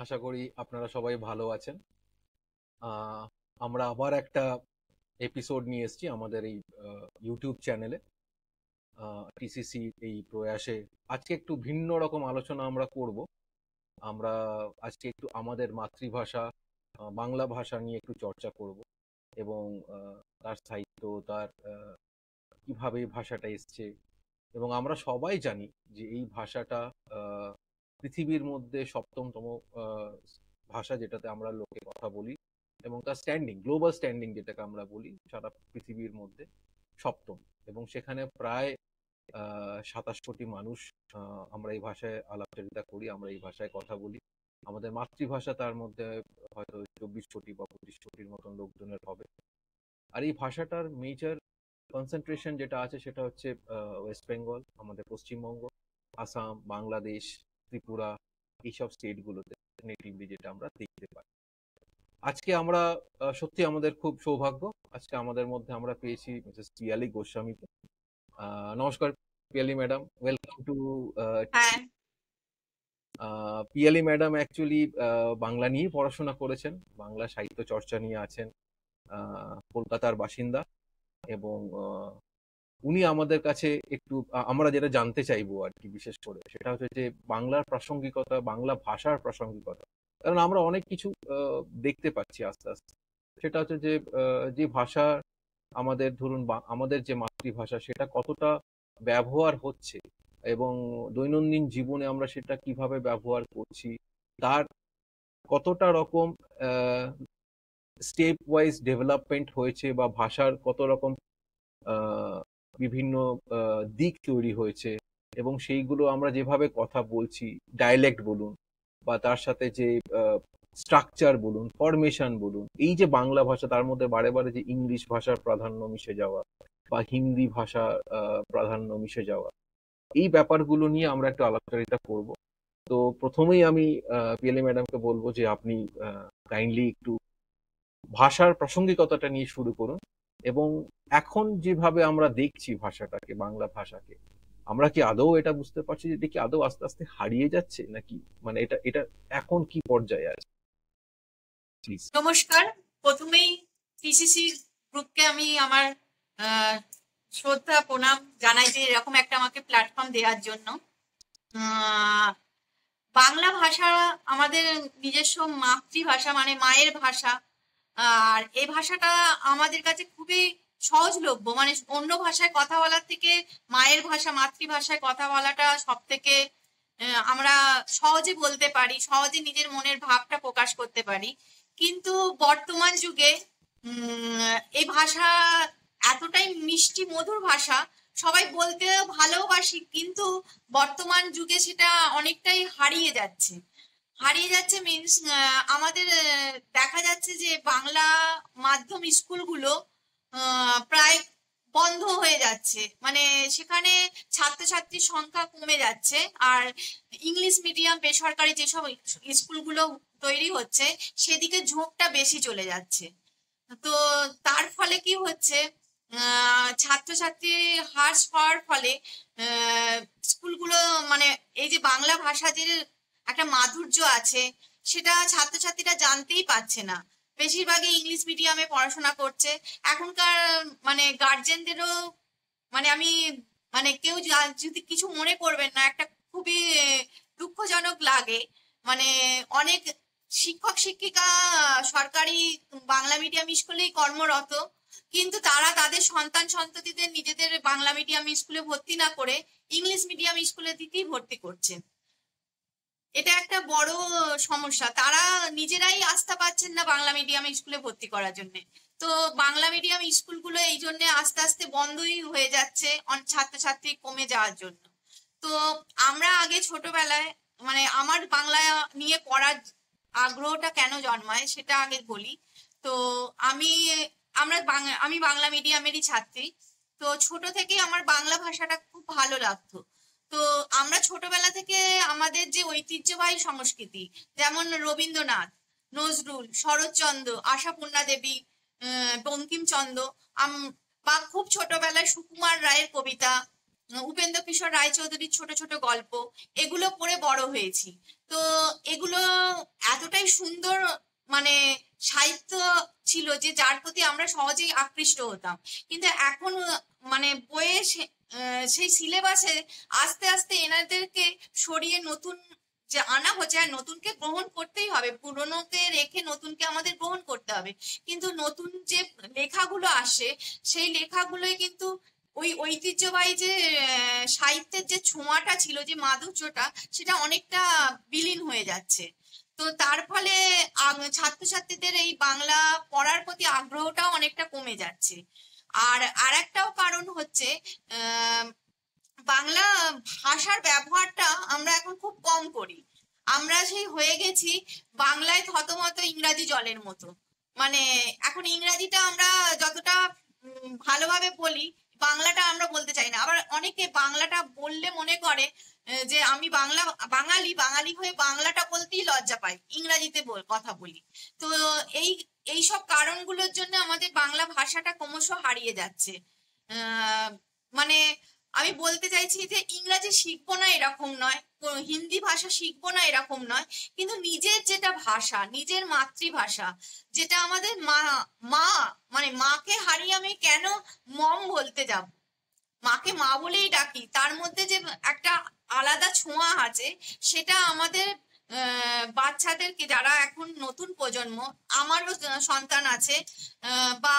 আশা করি আপনারা সবাই ভালো আছেন। আহ, আমরা আবার একটা এপিসোড নিয়ে এসেছি আমাদের এই ইউটিউব চ্যানেলে। টিসিসি এই প্রয়াসে আজকে একটু ভিন্ন রকম আলোচনা আমরা করব। আমরা আজকে একটু আমাদের মাতৃভাষা বাংলা ভাষা নিয়ে একটু চর্চা করব এবং তার সাহিত্য, তার কিভাবে এই ভাষাটা এসছে। এবং আমরা সবাই জানি যে এই ভাষাটা আহ, পৃথিবীর মধ্যে সপ্তমতম আহ, ভাষা, যেটাতে আমরা লোকে কথা বলি, এবং তার স্ট্যান্ডিং, গ্লোবাল স্ট্যান্ডিং যেটাকে আমরা বলি, সারা পৃথিবীর মধ্যে সপ্তম। এবং সেখানে প্রায় 27 কোটি মানুষ আমরা এই ভাষায় আলাপচারিতা করি, আমরা এই ভাষায় কথা বলি। আমাদের মাতৃভাষা তার মধ্যে হয়তো 24 কোটি বা 25 কোটির মতন লোকজনের হবে। আর এই ভাষাটার মেজর কনসেন্ট্রেশন যেটা আছে সেটা হচ্ছে ওয়েস্ট বেঙ্গল, আমাদের পশ্চিমবঙ্গ, আসাম, বাংলাদেশ, ত্রিপুরা, এইসব স্টেটগুলোতে নেটিভলি যেটা আমরা দেখতে পাই। আজকে আমরা সত্যি আমাদের খুব সৌভাগ্য, আজকে আমাদের মধ্যে আমরা পেয়েছি মিসেস পিয়ালি গোস্বামীকে। নমস্কার পিয়ালি ম্যাডাম, ওয়েলকাম টু। হ্যাঁ, পিয়ালি ম্যাডাম অ্যাকচুয়ালি বাংলা নিয়ে পড়াশোনা করেছেন, বাংলা সাহিত্য চর্চা নিয়ে আছেন, কলকাতার বাসিন্দা। এবং উনি আমাদের কাছে একটু আমরা যেটা জানতে চাইবো আর কি, বিশেষ করে সেটা হচ্ছে যে বাংলার প্রাসঙ্গিকতা, বাংলা ভাষার প্রাসঙ্গিকতা। কারণ আমরা অনেক কিছু দেখতে পাচ্ছি আস্তে আস্তে, সেটা হচ্ছে যে যে ভাষা আমাদের, ধরুন আমাদের যে মাতৃভাষা, সেটা কতটা ব্যবহার হচ্ছে এবং দৈনন্দিন জীবনে আমরা সেটা কিভাবে ব্যবহার করছি, তার কতটা রকম স্টেপ ওয়াইজ ডেভেলপমেন্ট হয়েছে, বা ভাষার কত রকম আহ, বিভিন্ন দিক তৈরি হয়েছে, এবং সেইগুলো আমরা যেভাবে কথা বলছি, ডায়ালেক্ট বলুন বা তার সাথে যে স্ট্রাকচার বলুন, ফরমেশন বলুন, এই যে বাংলা ভাষা, তার মধ্যে বারে বারে যে ইংলিশ ভাষার প্রাধান্য মিশে যাওয়া বা হিন্দি ভাষা প্রাধান্য মিশে যাওয়া, এই ব্যাপারগুলো নিয়ে আমরা একটু আলাপচারিতা করব। তো প্রথমেই আমি পিএলএ ম্যাডামকে বলবো যে আপনি কাইন্ডলি একটু ভাষার প্রাসঙ্গিকতাটা নিয়ে শুরু করুন। এবং এখন যেভাবে আমরা দেখছি ভাষাটাকে, বাংলা ভাষাকে, আমরা কি আদৌ এটা বুঝতে পারছি যে এটা কি আদৌ আস্তে আস্তে হারিয়ে যাচ্ছে নাকি, মানে এটা এটা এখন কি পর্যায়ে আছে, প্লিজ। নমস্কার। প্রথমেই টিসিসি গ্রুপকে আমি আমার আহ, শ্রদ্ধা প্রণাম জানাই যে এরকম একটা আমাকে প্ল্যাটফর্ম দেওয়ার জন্য। আহ, বাংলা ভাষা আমাদের নিজস্ব মাতৃভাষা, মানে মায়ের ভাষা। আর এই ভাষাটা আমাদের কাছে খুবই সহজলভ্য, মানে অন্য ভাষায় কথা বলার থেকে মায়ের ভাষা, মাতৃভাষায় কথা বলাটা সব থেকে আমরা সহজে বলতে পারি, সহজে নিজের মনের ভাবটা প্রকাশ করতে পারি। কিন্তু বর্তমান যুগে এই ভাষা এতটাই মিষ্টি মধুর ভাষা, সবাই বলতে ভালোবাসি, কিন্তু বর্তমান যুগে সেটা অনেকটাই হারিয়ে যাচ্ছে মিনস আমাদের দেখা যাচ্ছে যে বাংলা মাধ্যম স্কুলগুলো প্রায় বন্ধ হয়ে যাচ্ছে, মানে সেখানে ছাত্রছাত্রীর সংখ্যা কমে যাচ্ছে। আর ইংলিশ মিডিয়াম বেসরকারি যেসব স্কুলগুলো তৈরি হচ্ছে, সেদিকে ঝোঁকটা বেশি চলে যাচ্ছে। তো তার ফলে কি হচ্ছে, ছাত্রছাত্রী হ্রাস পাওয়ার ফলে আহ, স্কুলগুলো, মানে এই যে বাংলা ভাষা যে একটা মাধুর্য আছে, সেটা ছাত্রছাত্রীরা জানতেই পারছে না। বেশিরভাগই ইংলিশ মিডিয়ামে পড়াশোনা করছে এখনকার, মানে গার্জেনদেরও, মানে আমি, মানে কেউ যদি কিছু মনে করবেন না, একটা খুবই দুঃখজনক লাগে। মানে অনেক শিক্ষক শিক্ষিকা সরকারি বাংলা মিডিয়াম স্কুলেই কর্মরত, কিন্তু তারা তাদের সন্তান সন্ততিদের নিজেদের বাংলা মিডিয়াম স্কুলে ভর্তি না করে ইংলিশ মিডিয়াম স্কুলে দিকেই ভর্তি করছেন। এটা একটা বড় সমস্যা, তারা নিজেরাই আস্থা পাচ্ছেন না বাংলা মিডিয়াম স্কুলে ভর্তি করার জন্য। তো বাংলা মিডিয়াম স্কুলগুলো এই জন্য আস্তে আস্তে বন্ধই হয়ে যাচ্ছে, ছাত্রছাত্রী কমে যাওয়ার জন্য। তো আমরা আগে ছোটবেলায়, মানে আমার বাংলা নিয়ে পড়ার আগ্রহটা কেন জন্মায় সেটা আগে বলি। তো আমি আমি বাংলা মিডিয়ামেরই ছাত্রী। তো ছোট থেকে আমার বাংলা ভাষাটা খুব ভালো লাগতো। তো আমরা ছোটবেলা থেকে আমাদের যে ঐতিহ্যবাহী সংস্কৃতি, যেমন রবীন্দ্রনাথ, নজরুল, শরৎচন্দ্র, আশাপূর্ণা দেবী, বঙ্কিমচন্দ্র, বা খুব ছোটবেলায় সুকুমার রায়ের কবিতা, উপেন্দ্র কিশোর রায়চৌধুরীর ছোট ছোট গল্প, এগুলো পড়ে বড় হয়েছি। তো এগুলো এতটাই সুন্দর মানে সাহিত্য ছিল যে যার প্রতি আমরা সহজেই আকৃষ্ট হতাম। কিন্তু এখন মানে বইয়ে সেই সিলেবাসে আস্তে আস্তে এনাদেরকে সরিয়ে নতুন যে আনা হচ্ছে, আর নতুনকে গ্রহণ করতেই হবে, পুরনোকে রেখে নতুনকে আমাদের গ্রহণ করতে হবে। কিন্তু নতুন যে লেখাগুলো আসে সেই লেখাগুলোই কিন্তু ওই ঐতিহ্যবাহী যে সাহিত্যের যে ছোঁয়াটা ছিল, যে মাধুর্যটা, সেটা অনেকটা বিলীন হয়ে যাচ্ছে। তো তার ফলে ছাত্রছাত্রীদের এই বাংলা পড়ার প্রতি আগ্রহটাও অনেকটা কমে যাচ্ছে। আর আরেকটাও কারণ হচ্ছে বাংলা ভাষার ব্যবহারটা আমরা এখন খুব কম করি। আমরা সেই হয়ে গেছি বাংলায় থতমত ইংরাজি জলের মতো। মানে এখন ইংরাজিটা আমরা যতটা ভালোভাবে বলি, বাংলাটা আমরা বলতে চাই না। আবার অনেকে বাংলাটা বললে মনে করে যে আমি বাঙালি বাঙালি হয়ে বাংলাটা বলতেই লজ্জা পাই, ইংরাজিতে কথা বলি। তো এই এইসব কারণগুলোর জন্য আমাদের বাংলা ভাষাটা ক্রমশ হারিয়ে যাচ্ছে। মানে আমি বলতে চাইছি যে ইংরাজি শিখবো না এরকম নয়, হিন্দি ভাষা শিখবো না এরকম নয়, কিন্তু নিজের যেটা ভাষা, নিজের মাতৃভাষা, যেটা আমাদের মা মা মানে মাকে হারিয়ে আমি কেন মম বলতে যাব, মাকে মা বলেই ডাকি, তার মধ্যে যে একটা আলাদা ছোঁয়া আছে, সেটা আমাদের বাচ্চাদেরকে, যারা এখন নতুন প্রজন্ম, আমারও সন্তান আছে, বা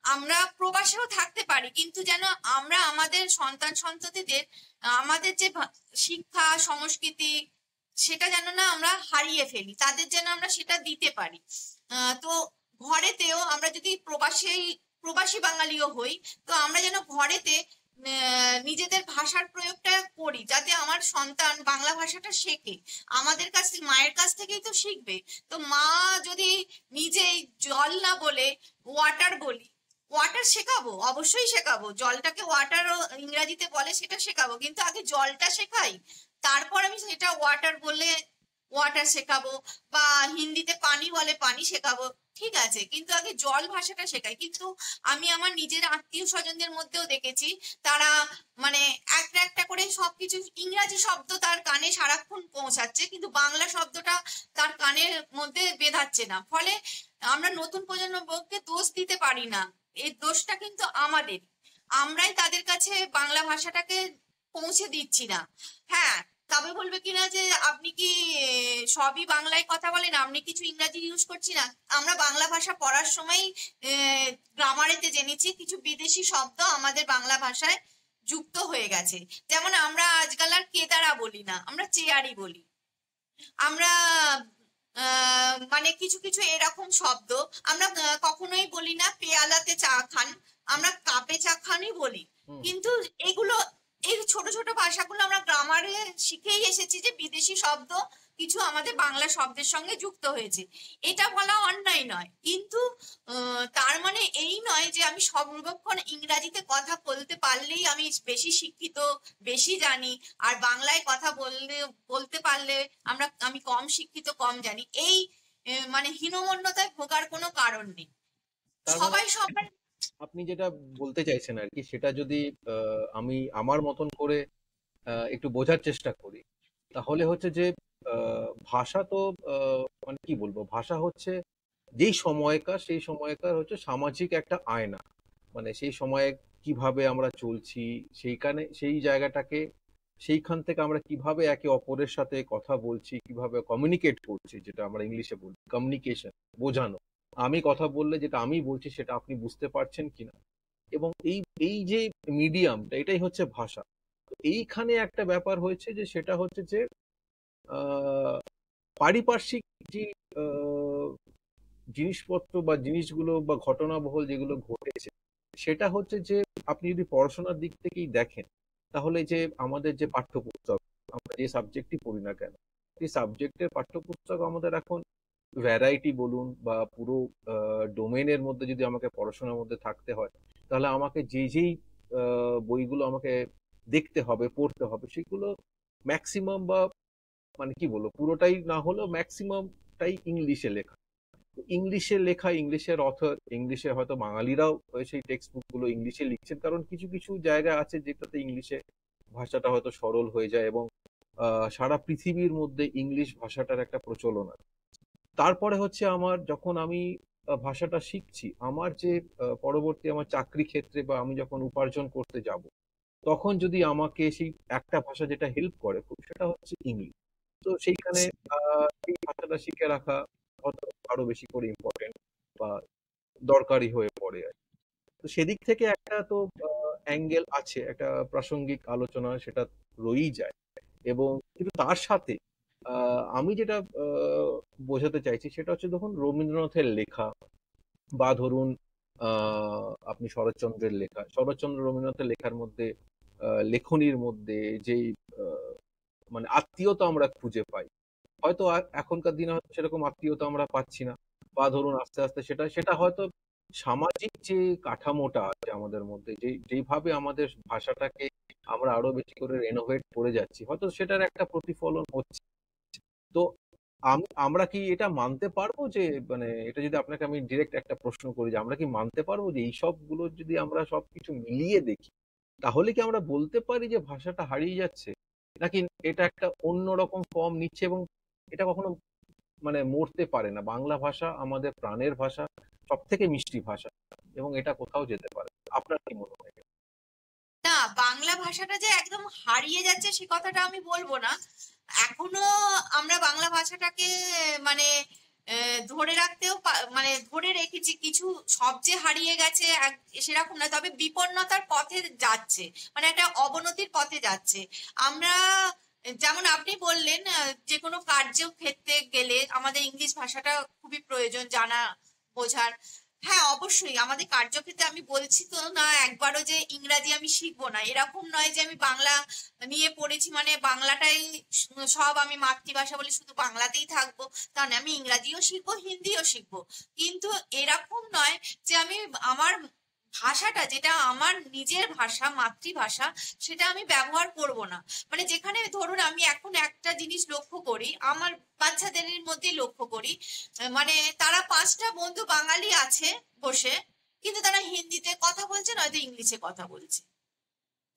আমরা প্রবাসেও থাকতে পারি, কিন্তু যেন আমরা আমাদের সন্তান সন্ততিদের আমাদের যে শিক্ষা সংস্কৃতি, সেটা যেন না আমরা হারিয়ে ফেলি, তাদের যেন আমরা সেটা দিতে পারি। তো ঘরেতেও আমরা যদি প্রবাসী বাঙালিও হই, তো আমরা যেন ঘরেতে নিজেদের ভাষার প্রয়োগটা করি, যাতে আমার সন্তান বাংলা ভাষাটা শেখে। আমাদের কাছ থেকে, মায়ের কাছ থেকেই তো শিখবে। তো মা যদি নিজেই জল না বলে ওয়াটার বলি, ওয়াটার শেখাবো, অবশ্যই শেখাবো, জলটাকে ওয়াটারও ইংরাজিতে বলে সেটা শেখাবো, কিন্তু আগে জলটা শেখাই, তারপর আমি সেটা ওয়াটার বলে ওয়াটার শেখাবো, বা হিন্দিতে পানি বলে পানি শেখাবো, ঠিক আছে, কিন্তু আগে জল ভাষাটা শেখাই। কিন্তু আমি আমার নিজের আত্মীয় স্বজনদের মধ্যেও দেখেছি, তারা মানে একটা একটা করে সবকিছু ইংরাজি শব্দ তার কানে সারাক্ষণ পৌঁছাচ্ছে, কিন্তু বাংলা শব্দটা তার কানের মধ্যে বেঁধাচ্ছে না। ফলে আমরা নতুন প্রজন্মকে দোষ দিতে পারি না, এই দোষটা কিন্তু আমাদের, আমরাই তাদের কাছে বাংলা ভাষাটাকে পৌঁছে দিচ্ছি না। হ্যাঁ, তবে বলবে কিনা যে আপনি কি সবই বাংলায় কথা বলেন, আপনি কিছু ইংরাজি ইউজ করছি না? আমরা বাংলা ভাষা পড়ার সময় গ্রামারেতে জেনেছি কিছু বিদেশি শব্দ আমাদের বাংলা ভাষায় যুক্ত হয়ে গেছে। যেমন আমরা আজকাল আর কেদারা বলি না, আমরা চেয়ারি বলি। আমরা মানে কিছু কিছু এরকম শব্দ আমরা কখনোই বলি না পেয়ালাতে চা খান, আমরা কাপে চা খানই বলি। কিন্তু এগুলো, এই ছোট ছোট ভাষাগুলো আমরা গ্রামারে শিখেই এসেছি যে বিদেশি শব্দ কিছু আমাদের বাংলা শব্দের সঙ্গে যুক্ত হয়েছে। এটা বলা অন্যায় নয়, কিন্তু তার মানে এই নয় যে আমি সর্বক্ষণ ইংরাজিতে কথা বলতে পারলেই আমি বেশি শিক্ষিত, বেশি জানি, আর বাংলায় কথা বলতে পারলে আমি কম শিক্ষিত, কম জানি। এই মানে হীনমন্যতায় ভোগার কোনো কারণ নেই। সবাই সবাই আপনি যেটা বলতে চাইছেন আর কি, সেটা যদি আমি আমার মতন করে একটু বোঝার চেষ্টা করি, তাহলে হচ্ছে যে ভাষা তো মানে কি বলবো, ভাষা হচ্ছে যেই সময়কার, সেই সময়কার হচ্ছে সামাজিক একটা আয়না। মানে সেই সময়ে কিভাবে আমরা চলছি, সেই জায়গাটাকে, সেইখান থেকে আমরা কিভাবে একে অপরের সাথে কথা বলছি, কিভাবে কমিউনিকেট করছি, যেটা আমরা ইংলিশে বলি কমিউনিকেশন, বোঝানো। আমি কথা বললে যেটা আমি বলছি সেটা আপনি বুঝতে পারছেন কিনা, এবং এই এই যে মিডিয়ামটা, এটাই হচ্ছে ভাষা। এইখানে একটা ব্যাপার হয়েছে যে সেটা হচ্ছে যে পারিপার্শ্বিক যে জিনিসপত্র বা জিনিসগুলো বা ঘটনাবহুল যেগুলো ঘটেছে, সেটা হচ্ছে যে আপনি যদি পড়াশোনার দিক থেকেই দেখেন, তাহলে যে আমাদের যে পাঠ্যপুস্তক, আমরা যে সাবজেক্টই পড়ি না কেন, সেই সাবজেক্টের পাঠ্যপুস্তক আমাদের এখন ভ্যারাইটি বলুন, বা পুরো ডোমেনের মধ্যে যদি আমাকে পড়াশোনার মধ্যে থাকতে হয়, তাহলে আমাকে যেই বইগুলো আমাকে দেখতে হবে, পড়তে হবে, সেগুলো ম্যাক্সিমাম, বা মানে কি বলবো, পুরোটাই না হলেও ম্যাক্সিমামটাই ইংলিশে লেখা। ইংলিশে লেখা, ইংলিশের অথর, ইংলিশে হয়তো বাঙালিরাও সেই টেক্সট বুক গুলো ইংলিশে লিখছেন, কারণ কিছু কিছু জায়গা আছে যেটাতে ইংলিশে ভাষাটা হয়তো সরল হয়ে যায়, এবং সারা পৃথিবীর মধ্যে ইংলিশ ভাষাটার একটা প্রচলন আছে। তারপরে হচ্ছে আমার, যখন আমি ভাষাটা শিখছি, আমার যে পরবর্তী আমার চাকরি ক্ষেত্রে বা আমি যখন উপার্জন করতে যাব, তখন যদি আমাকে সেই একটা ভাষা যেটা হেল্প করে খুব, সেটা হচ্ছে ইংলিশ। তো সেইখানে এই ভাষাটা শিখে রাখা হয়তো আরো বেশি করে ইম্পর্টেন্ট বা দরকারি হয়ে পড়ে আর কি। তো সেদিক থেকে একটা তো অ্যাঙ্গেল আছে, একটা প্রাসঙ্গিক আলোচনা সেটা রয়েই যায়। এবং কিন্তু তার সাথে আমি যেটা বোঝাতে চাইছি সেটা হচ্ছে, দেখুন রবীন্দ্রনাথের লেখা বা ধরুন আপনি শরৎচন্দ্রের লেখা, শরৎচন্দ্র রবীন্দ্রনাথের লেখার মধ্যে লেখনীর মধ্যে যেই আহ, মানে আত্মীয়তা আমরা খুঁজে পাই, হয়তো এখনকার দিনে হয়তো সেরকম আত্মীয়তা আমরা পাচ্ছি না। বা ধরুন আস্তে আস্তে সেটা সেটা হয়তো সামাজিক যে কাঠামোটা আছে আমাদের মধ্যে, যেইভাবে আমাদের ভাষাটাকে আমরা আরো বেশি করে রেনোভেট করে যাচ্ছি, হয়তো সেটার একটা প্রতিফলন হচ্ছে। তো আমরা কি এটা মানতে পারবো যে, মানে এটা যদি আপনাকে আমি ডিরেক্ট একটা প্রশ্ন করি, যে আমরা কি মানতে পারবো যে এই সবগুলো যদি আমরা সবকিছু মিলিয়ে দেখি, তাহলে কি আমরা বলতে পারি যে ভাষাটা হারিয়ে যাচ্ছে, নাকি এটা একটা অন্যরকম ফর্ম নিচ্ছে, এবং এটা কখনো মানে মরতে পারে না? বাংলা ভাষা আমাদের প্রাণের ভাষা, সব থেকে মিষ্টি ভাষা, এবং এটা কোথাও যেতে পারে। আপনার কি মনে হয়? না, বাংলা ভাষাটা যে একদম হারিয়ে যাচ্ছে সে কথাটা আমি বলবো না। এখনো আমরা বাংলা ভাষাটাকে মানে ধরে রাখতেও মানে ধরে রেখেছি কিছু। সব যে হারিয়ে গেছে সেরকম না, তবে বিপন্নতার পথে যাচ্ছে, মানে একটা অবনতির পথে যাচ্ছে। আমরা যেমন আপনি বললেন, যে কোনো কার্যক্ষেত্রে গেলে আমাদের ইংলিশ ভাষাটা খুবই প্রয়োজন জানা বোঝার। হ্যাঁ, অবশ্যই আমাদের কার্যক্ষেত্রে আমি বলছি তো না একবারও যে ইংরাজি আমি শিখবো না, এরকম নয় যে আমি বাংলা নিয়ে পড়েছি মানে বাংলাটাই সব, আমি মাতৃভাষা বলে শুধু বাংলাতেই থাকবো তা না, আমি ইংরাজিও শিখবো, হিন্দিও শিখবো। কিন্তু এরকম নয় যে আমি আমার ভাষাটা, যেটা আমার নিজের ভাষা, মাতৃভাষা, সেটা আমি ব্যবহার করব না। মানে যেখানে ধরুন আমি এখন একটা জিনিস লক্ষ্য করি, আমার বাচ্চাদের মধ্যে লক্ষ্য করি, মানে তারা 5টা বন্ধু বাঙালি আছে বসে, কিন্তু তারা হিন্দিতে কথা বলছে নয়তো ইংলিশে কথা বলছে।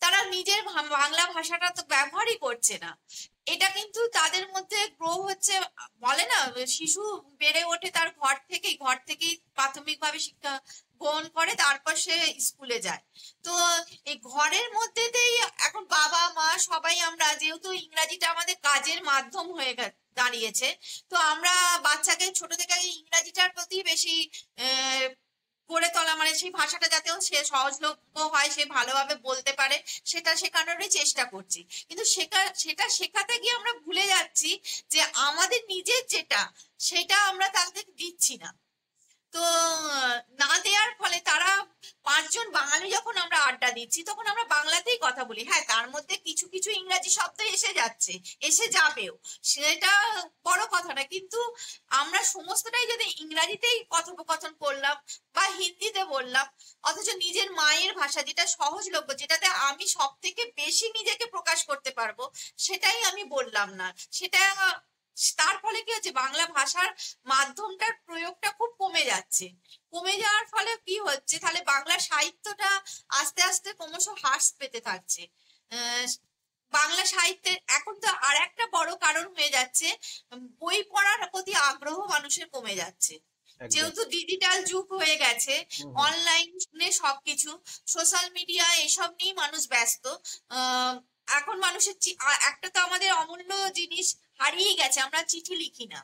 তারা নিজের বাংলা ভাষাটা তো ব্যবহারই করছে না। এটা কিন্তু তাদের মধ্যে গ্রো হচ্ছে। বলে না, শিশু বেড়ে ওঠে তার ঘর থেকেই প্রাথমিকভাবে শিক্ষা গ্রহণ করে, তারপর সে স্কুলে যায়। তো এই ঘরের মধ্যেতেই এখন বাবা মা সবাই আমরা, যেহেতু ইংরাজিটা আমাদের কাজের মাধ্যম হয়ে দাঁড়িয়েছে, তো আমরা বাচ্চাকে ছোট থেকে ইংরাজিটার প্রতি বেশি গড়ে তোলা, মানে সেই ভাষাটা যাতেও সে সহজলভ্য হয়, সে ভালোভাবে বলতে পারে, সেটা শেখানোরই চেষ্টা করছি। কিন্তু সেটা শেখাতে গিয়ে আমরা ভুলে যাচ্ছি যে আমাদের নিজের যেটা, সেটা আমরা তাদের দিচ্ছি না। তো না দেওয়ার ফলে তারা 5জন বাঙালি যখন আমরা আড্ডা দিচ্ছি তখন আমরা বাংলাতেই কথা বলি। হ্যাঁ, তার মধ্যে কিছু কিছু ইংরাজি শব্দ এসে যাচ্ছে, এসে যাবেও, সেটা বড় কথা না, কিন্তু আমরা সমস্তটাই যদি ইংরাজিতেই কথোপকথন করলাম বা হিন্দিতে বললাম, অথচ নিজের মায়ের ভাষা যেটা সহজলভ্য, যেটাতে আমি সব থেকে বেশি নিজেকে প্রকাশ করতে পারবো, সেটাই আমি বললাম না। সেটা তার ফলে কি হচ্ছে, বাংলা ভাষার মাধ্যমটার প্রয়োগটা খুব কমে যাচ্ছে। কমে যাওয়ার ফলে কি হচ্ছে, তাহলে বাংলা সাহিত্যটা আস্তে আস্তে ক্রমশ হ্রাস পেতে থাকছে। আহ, বাংলা সাহিত্যের এখন তো আর একটা বড় কারণ হয়ে যাচ্ছে, বই পড়ার প্রতি আগ্রহ মানুষের কমে যাচ্ছে। একদম। যেহেতু ডিজিটাল যুগ হয়ে গেছে, হুম হুম। অনলাইনে সবকিছু, সোশ্যাল মিডিয়া এসব নিয়ে মানুষ ব্যস্ত। আহ এখন মানুষের একটা তো আমাদের অমূল্য জিনিস হারিয়ে গেছে, আমরা চিঠি লিখি না।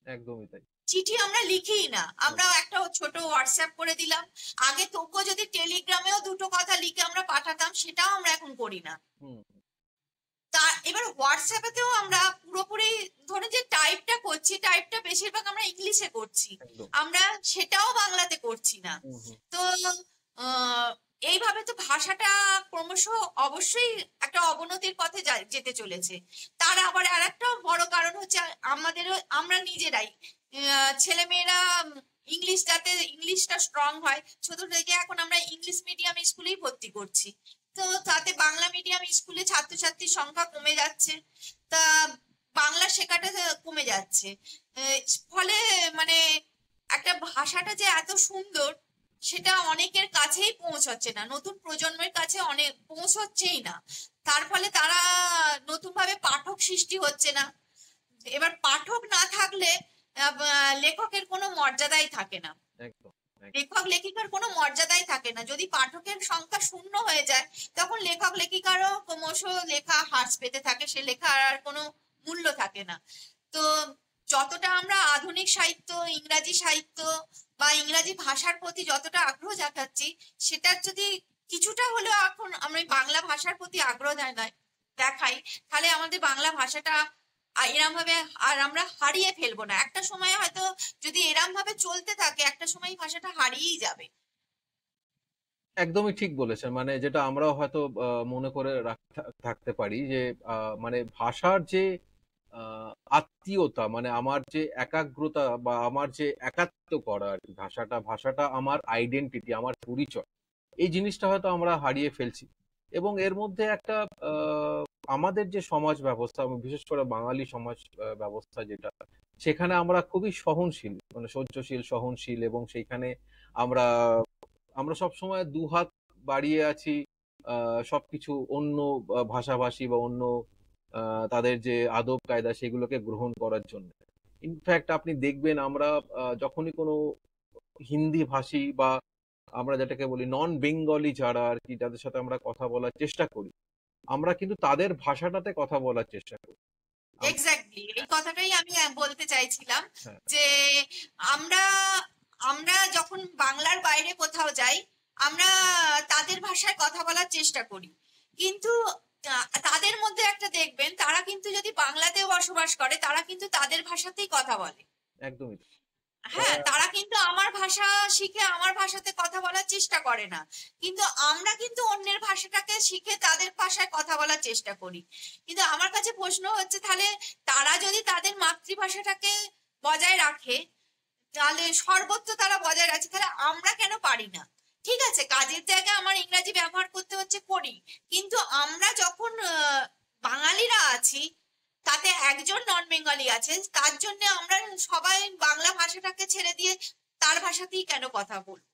একদমই তাই। চিঠি আমরা লিখিই না, হুম আমরা একটা ছোট হোয়াটসঅ্যাপ করে দিলাম। আগে তবুও যদি টেলিগ্রামেও দুটো কথা লিখে আমরা পাঠাতাম, সেটাও আমরা এখন করি না। হুম। তা এবার হোয়াটসঅ্যাপেতেও আমরা পুরোপুরি, ধরে যে টাইপটা করছি, টাইপটা বেশিরভাগ আমরা ইংলিশে করছি, একদম। আমরা সেটাও বাংলাতে করছি না। হুম হুম। তো আহ এইভাবে তো ভাষাটা ক্রমশ অবশ্যই একটা অবনতির পথে যেতে চলেছে। তার আবার আর একটা বড় কারণ হচ্ছে আমাদেরও, আমরা নিজেরাই ছেলে মেয়েরা ইংলিশটা স্ট্রং হয় ছোট থেকে, এখন আমরা ইংলিশ মিডিয়াম স্কুলেই ভর্তি করছি। তো তাতে বাংলা মিডিয়াম স্কুলে ছাত্রছাত্রীর সংখ্যা কমে যাচ্ছে। তা বাংলা শেখাটা কমে যাচ্ছে। ফলে মানে একটা ভাষাটা যে এত সুন্দর সেটা অনেকের কাছেই পৌঁছচ্ছে না, নতুন প্রজন্মের কাছে অনেক পৌঁছচ্ছেই না। তার ফলে তারা নতুন ভাবে পাঠক সৃষ্টি হচ্ছে না। এবার পাঠক না থাকলে লেখকের কোনো মর্যাদাই থাকে না, একদম একদম লেখক লেখিকার কোনো মর্যাদাই থাকে না। যদি পাঠকের সংখ্যা শূন্য হয়ে যায় তখন লেখক লেখিকারও ক্রমশ লেখা হ্রাস পেতে থাকে, সে লেখার আর কোনো মূল্য থাকে না। তো যতটা আমরা আধুনিক সাহিত্য, ইংরাজি সাহিত্য বা ইংরাজি ভাষার প্রতি যতটা আগ্রহ দেখাচ্ছি, সেটার যদি কিছুটা হলেও এখন আমরা বাংলা ভাষার প্রতি আগ্রহ দেখাই, তাহলে আমাদের বাংলা ভাষাটা এরম ভাবে আর আমরা হারিয়ে ফেলবো না। একটা সময় হয়তো যদি এরম ভাবে চলতে থাকে, একটা সময় ভাষাটা হারিয়েই যাবে। একদমই ঠিক বলেছেন। মানে যেটা আমরাও হয়তো মনে করে থাকতে পারি যে মানে ভাষার যে আত্মীয়তা, মানে আমার যে একাগ্রতা বা আমার যে একাত্ম করা আর কি, ভাষাটা আমার আইডেন্টিটি, আমার পরিচয়, এই জিনিসটা হয়তো আমরা হারিয়ে ফেলছি। এবং এর মধ্যে একটা আহ, আমাদের যে সমাজ ব্যবস্থা, বিশেষ করে বাঙালি সমাজ ব্যবস্থা যেটা, সেখানে আমরা খুবই সহনশীল, মানে সহ্যশীল, সহনশীল, এবং সেইখানে আমরা আমরা সবসময় দুহাত বাড়িয়ে আছি সবকিছু অন্য ভাষাভাষী বা অন্য তাদের যে আদব কায়দা সেগুলোকে গ্রহণ করার জন্য। ইনফ্যাক্ট আপনি দেখবেন আমরা যখনই কোনো হিন্দি ভাষী বা আমরা যেটাকে বলি নন বেঙ্গলি যারা আর কি, যাদের সাথে আমরা কথা বলার চেষ্টা করি, আমরা কিন্তু তাদের ভাষাটাতে কথা বলার চেষ্টা করি। এক্স্যাক্টলি এই হ্যাঁ, কথাটাই আমি বলতে চাইছিলাম হ্যাঁ, যে আমরা আমরা যখন বাংলার বাইরে কোথাও যাই, আমরা তাদের ভাষায় কথা বলার চেষ্টা করি, কিন্তু তাদের মধ্যে একটা দেখবেন, তারা কিন্তু যদি বাংলাতেও বসবাস করে তারা কিন্তু তাদের ভাষাতেই কথা বলে। একদমই তাই। হ্যাঁ, তারা কিন্তু আমার ভাষা শিখে আমার ভাষাতে কথা বলার চেষ্টা করে না, কিন্তু আমরা কিন্তু অন্যের ভাষাটাকে শিখে তাদের ভাষায় কথা বলার চেষ্টা করি। কিন্তু আমার কাছে প্রশ্ন হচ্ছে, তাহলে তারা যদি তাদের মাতৃভাষাটাকে বজায় রাখে, তাহলে সর্বত্র তারা বজায় রাখছে, তাহলে আমরা কেন পারি না? ঠিক আছে, কাজের জায়গায় আমার ইংরাজি ব্যবহার করতে হচ্ছে, করি, কিন্তু আমরা যখন বাঙালিরা আছি, তাতে একজন নন বেঙ্গলি আছে, তার জন্য আমরা সবাই বাংলা ভাষাটাকে ছেড়ে দিয়ে তার ভাষাতেই কেন কথা বলবো?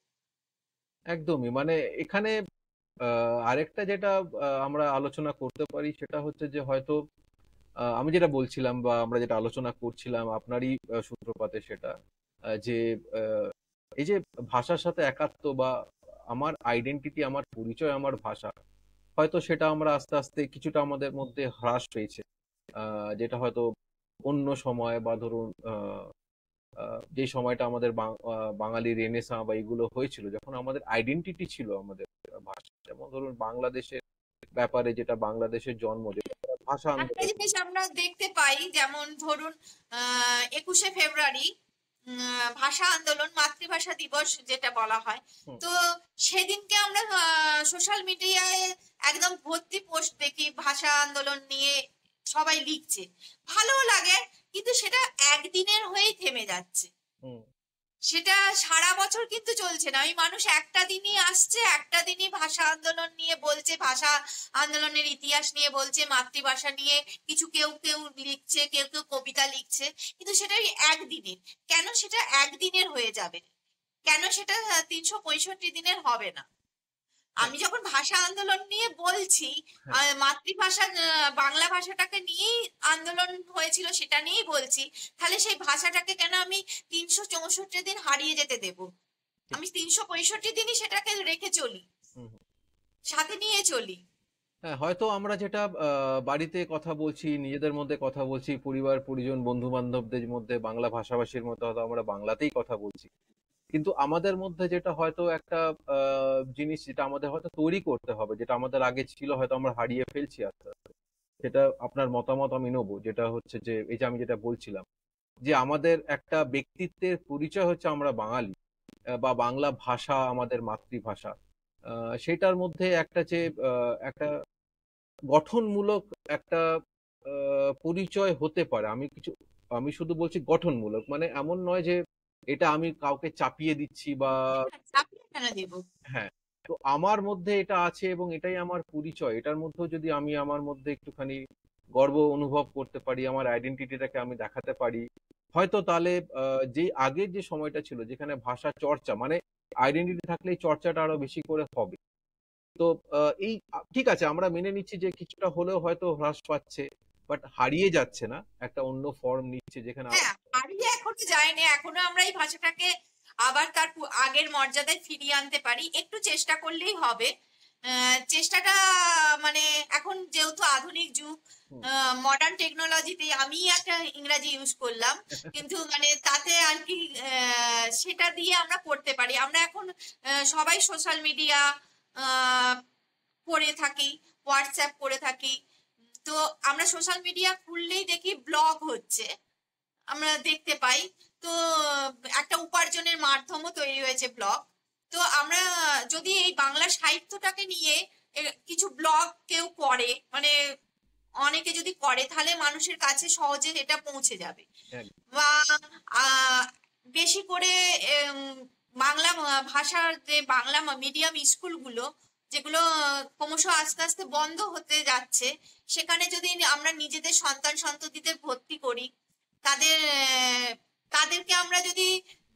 একদমই, মানে এখানে আরেকটা যেটা আমরা আলোচনা করতে পারি সেটা হচ্ছে যে হয়তো আমি যেটা বলছিলাম বা আমরা যেটা আলোচনা করছিলাম আপনারই সূত্রপাতে, সেটা যে আহ, এই যে ভাষার সাথে একাত্ম বা আমার আইডেন্টিটি, আমার পরিচয়, আমার ভাষা, হয়তো সেটা আমরা আস্তে আস্তে কিছুটা আমাদের মধ্যে হ্রাস পেয়েছে। যেটা হয়তো অন্য সময় বা ধরুন যে সময়টা আমাদের বাঙালি রেনেসাঁ বা এগুলো হয়েছিল, যখন আমাদের আইডেন্টিটি ছিল আমাদের ভাষা, যেমন ধরুন বাংলাদেশের ব্যাপারে, যেটা বাংলাদেশের জন্ম, যেটা ভাষা একটা আন্দোলন। জিনিস আমরা দেখতে পাই, যেমন ধরুন 21শে ফেব্রুয়ারি ভাষা আন্দোলন, মাতৃভাষা দিবস যেটা বলা হয়, হুম, তো সেদিনকে আমরা সোশ্যাল মিডিয়ায় একদম ভর্তি পোস্ট দেখি ভাষা আন্দোলন নিয়ে, সবাই লিখছে, ভালো লাগে, কিন্তু সেটা একদিনের হয়েই থেমে যাচ্ছে। হুম, সেটা সারা বছর কিন্তু চলছে না। ওই মানুষ একটা দিনই আসছে, একটা দিনই ভাষা আন্দোলন নিয়ে বলছে, ভাষা আন্দোলনের ইতিহাস নিয়ে বলছে, মাতৃভাষা নিয়ে কিছু কেউ কেউ লিখছে, কেউ কেউ কবিতা লিখছে, কিন্তু সেটা ওই একদিনের। কেন সেটা একদিনের হয়ে যাবে? কেন সেটা 365 দিনের হবে না? হ্যাঁ, আমি যখন ভাষা আন্দোলন নিয়ে বলছি, হ্যাঁ, মাতৃভাষা বাংলা ভাষাটাকে নিয়েই আন্দোলন হয়েছিল সেটা নিয়েই বলছি, তাহলে সেই ভাষাটাকে কেন আমি 364 দিন হারিয়ে যেতে দেব? ঠিক। আমি 365 দিনই সেটাকে রেখে চলি, হুম, হুম। সাথে নিয়ে চলি। হ্যাঁ, হয়তো আমরা যেটা বাড়িতে কথা বলছি, নিজেদের মধ্যে কথা বলছি, পরিবার পরিজন বন্ধু বান্ধবদের মধ্যে বাংলা ভাষাভাষীর মধ্যে হয়তো আমরা বাংলাতেই কথা বলছি, কিন্তু আমাদের মধ্যে যেটা হয়তো একটা জিনিস, যেটা আমাদের হয়তো তৈরি করতে হবে, যেটা আমাদের আগে ছিল হয়তো আমরা হারিয়ে ফেলছি আস্তে আস্তে, সেটা আপনার মতামত আমি নেবো। যেটা হচ্ছে যে এই যে আমি যেটা বলছিলাম, যে আমাদের একটা ব্যক্তিত্বের পরিচয় হচ্ছে আমরা বাঙালি, বা বাংলা ভাষা আমাদের মাতৃভাষা। সেটার মধ্যে একটা যে একটা গঠনমূলক একটা পরিচয় হতে পারে। আমি শুধু বলছি গঠনমূলক, মানে এমন নয় যে এটা আমি কাউকে চাপিয়ে দিচ্ছি বা চাপিয়ে কেন দেব? হ্যাঁ। তো আমার মধ্যে এটা আছে এবং এটাই আমার পরিচয়। এটার মধ্যেও যদি আমি আমার মধ্যে একটুখানি গর্ব অনুভব করতে পারি, আমার আইডেন্টিটিটাকে আমি দেখাতে পারি, হয়তো তাহলে যে আগের যে সময়টা ছিল যেখানে ভাষা চর্চা মানে আইডেন্টিটি থাকলে এই চর্চাটা আরো বেশি করে হবে। তো এই ঠিক আছে, আমরা মেনে নিচ্ছি যে কিছুটা হলেও হয়তো হ্রাস পাচ্ছে, বাট হারিয়ে যাচ্ছে না, একটা অন্য ফর্ম নিচ্ছে যেখানে হ্যাঁ, হারিয়ে এখনো যায়নি, এখনো আমরা এই ভাষাটাকে আবার তার আগের মর্যাদায় ফিরিয়ে আনতে পারি, একটু চেষ্টা করলেই হবে। চেষ্টাটা মানে এখন যেহেতু আধুনিক যুগ, হুম, মডার্ন টেকনোলজিতে আমি একটা ইংরাজি ইউজ করলাম, কিন্তু মানে তাতে আর কি সেটা দিয়ে আমরা করতে পারি। আমরা এখন সবাই সোশ্যাল মিডিয়া করে থাকি, হোয়াটসঅ্যাপ করে থাকি। তো আমরা সোশ্যাল মিডিয়া খুললেই দেখি ব্লগ হচ্ছে, আমরা দেখতে পাই। তো একটা উপার্জনের মাধ্যমও তৈরি হয়েছে ব্লগ। তো আমরা যদি এই বাংলা সাহিত্যটাকে নিয়ে কিছু ব্লগ কেউ করে, মানে অনেকে যদি করে, তাহলে মানুষের কাছে সহজে এটা পৌঁছে যাবে। একদম। বা আহ, বেশি করে বাংলা ভাষার যে বাংলা মিডিয়াম স্কুলগুলো, যেগুলো ক্রমশ আস্তে আস্তে বন্ধ হতে যাচ্ছে, সেখানে যদি আমরা নিজেদের সন্তান সন্ততিদের ভর্তি করি, তাদের তাদেরকে আমরা যদি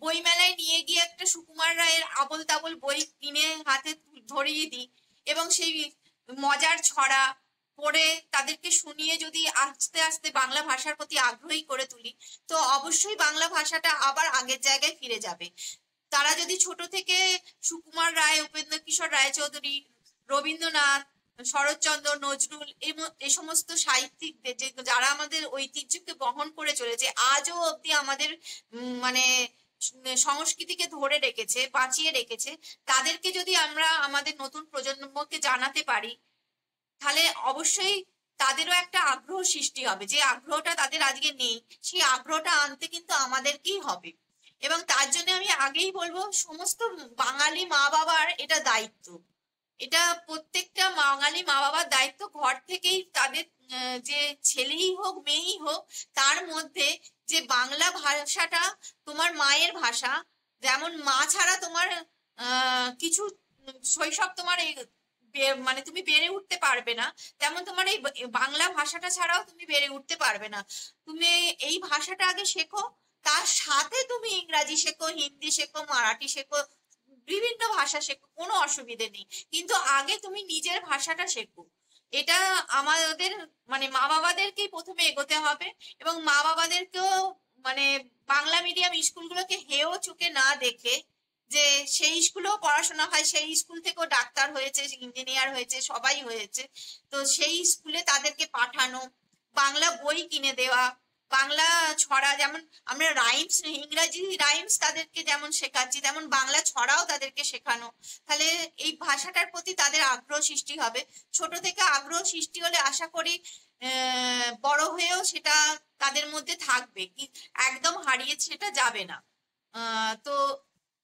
বই মেলায় নিয়ে গিয়ে একটা সুকুমার রায়ের আবোল তাবোল বই কিনে হাতে ধরিয়ে দিই, এবং সেই মজার ছড়া পড়ে তাদেরকে শুনিয়ে যদি আস্তে আস্তে বাংলা ভাষার প্রতি আগ্রহী করে তুলি, তো অবশ্যই বাংলা ভাষাটা আবার আগের জায়গায় ফিরে যাবে। তারা যদি ছোট থেকে সুকুমার রায়, উপেন্দ্র কিশোর রায়চৌধুরী, রবীন্দ্রনাথ, শরৎচন্দ্র, নজরুল এই সমস্ত সাহিত্যিকদের, যে যারা আমাদের ঐতিহ্যকে বহন করে চলেছে আজও অব্দি আমাদের মানে সংস্কৃতিকে ধরে রেখেছে, বাঁচিয়ে রেখেছে, তাদেরকে যদি আমরা আমাদের নতুন প্রজন্মকে জানাতে পারি, তাহলে অবশ্যই তাদেরও একটা আগ্রহ সৃষ্টি হবে। যে আগ্রহটা তাদের আজকে নেই, সেই আগ্রহটা আনতে কিন্তু আমাদেরকেই হবে। এবং তার জন্য আমি আগেই বলবো, সমস্ত বাঙালি মা বাবার এটা দায়িত্ব, এটা প্রত্যেকটা বাঙালি মা বাবার দায়িত্ব, ঘর থেকেই তাদের যে ছেলেই হোক মেয়েই হোক, তার মধ্যে যে বাংলা ভাষাটা তোমার মায়ের ভাষা, যেমন মা ছাড়া তোমার কিছু শৈশব তোমার মানে তুমি বেড়ে উঠতে পারবে না, তেমন তোমার এই বাংলা ভাষাটা ছাড়াও তুমি বেড়ে উঠতে পারবে না। তুমি এই ভাষাটা আগে শেখো, তার সাথে তুমি ইংরাজি শেখো, হিন্দি শেখো, মারাঠি শেখো, বিভিন্ন ভাষা শেখো, কোনো অসুবিধে নেই, কিন্তু আগে তুমি নিজের ভাষাটা শেখো। এটা আমাদের মানে মা বাবাদেরকেই প্রথমে এগোতে হবে। এবং মা বাবাদেরকেও মানে বাংলা মিডিয়াম স্কুলগুলোকে হেয় চোখে না দেখে, যে সেই স্কুলেও পড়াশোনা হয়, সেই স্কুল থেকেও ডাক্তার হয়েছে, ইঞ্জিনিয়ার হয়েছে, সবাই হয়েছে, তো সেই স্কুলে তাদেরকে পাঠানো, বাংলা বই কিনে দেওয়া, বাংলা ছড়া, যেমন আমরা রাইমস, ইংরাজি রাইমস তাদেরকে যেমন শেখাচ্ছি, তেমন বাংলা ছড়াও তাদেরকে শেখানো। তাহলে এই ভাষাটার প্রতি তাদের আগ্রহ সৃষ্টি হবে। ছোট থেকে আগ্রহ সৃষ্টি হলে আশা করি বড় হয়েও সেটা তাদের মধ্যে থাকবে, কি একদম হারিয়ে সেটা যাবে না। তো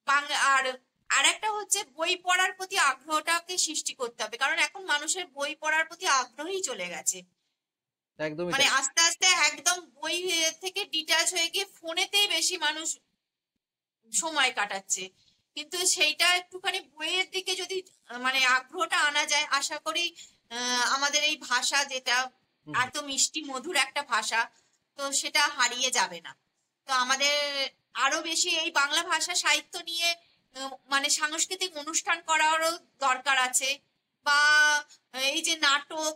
বাংলা আর আর একটা হচ্ছে বই পড়ার প্রতি আগ্রহটাকে সৃষ্টি করতে হবে, কারণ এখন মানুষের বই পড়ার প্রতি আগ্রহই চলে গেছে। একদমই মানে তাই। আস্তে আস্তে একদম বই থেকে ডিটাচ হয়ে গিয়ে ফোনেতেই বেশি মানুষ সময় কাটাচ্ছে। কিন্তু সেইটা একটুখানি বইয়ের দিকে যদি মানে আগ্রহটা আনা যায়, আশা করি আমাদের এই ভাষা যেটা হুম, হুম। এত মিষ্টি মধুর একটা ভাষা, তো সেটা হারিয়ে যাবে না। তো আমাদের আরো বেশি এই বাংলা ভাষা সাহিত্য নিয়ে মানে সাংস্কৃতিক অনুষ্ঠান করারও দরকার আছে। বা এই যে নাটক,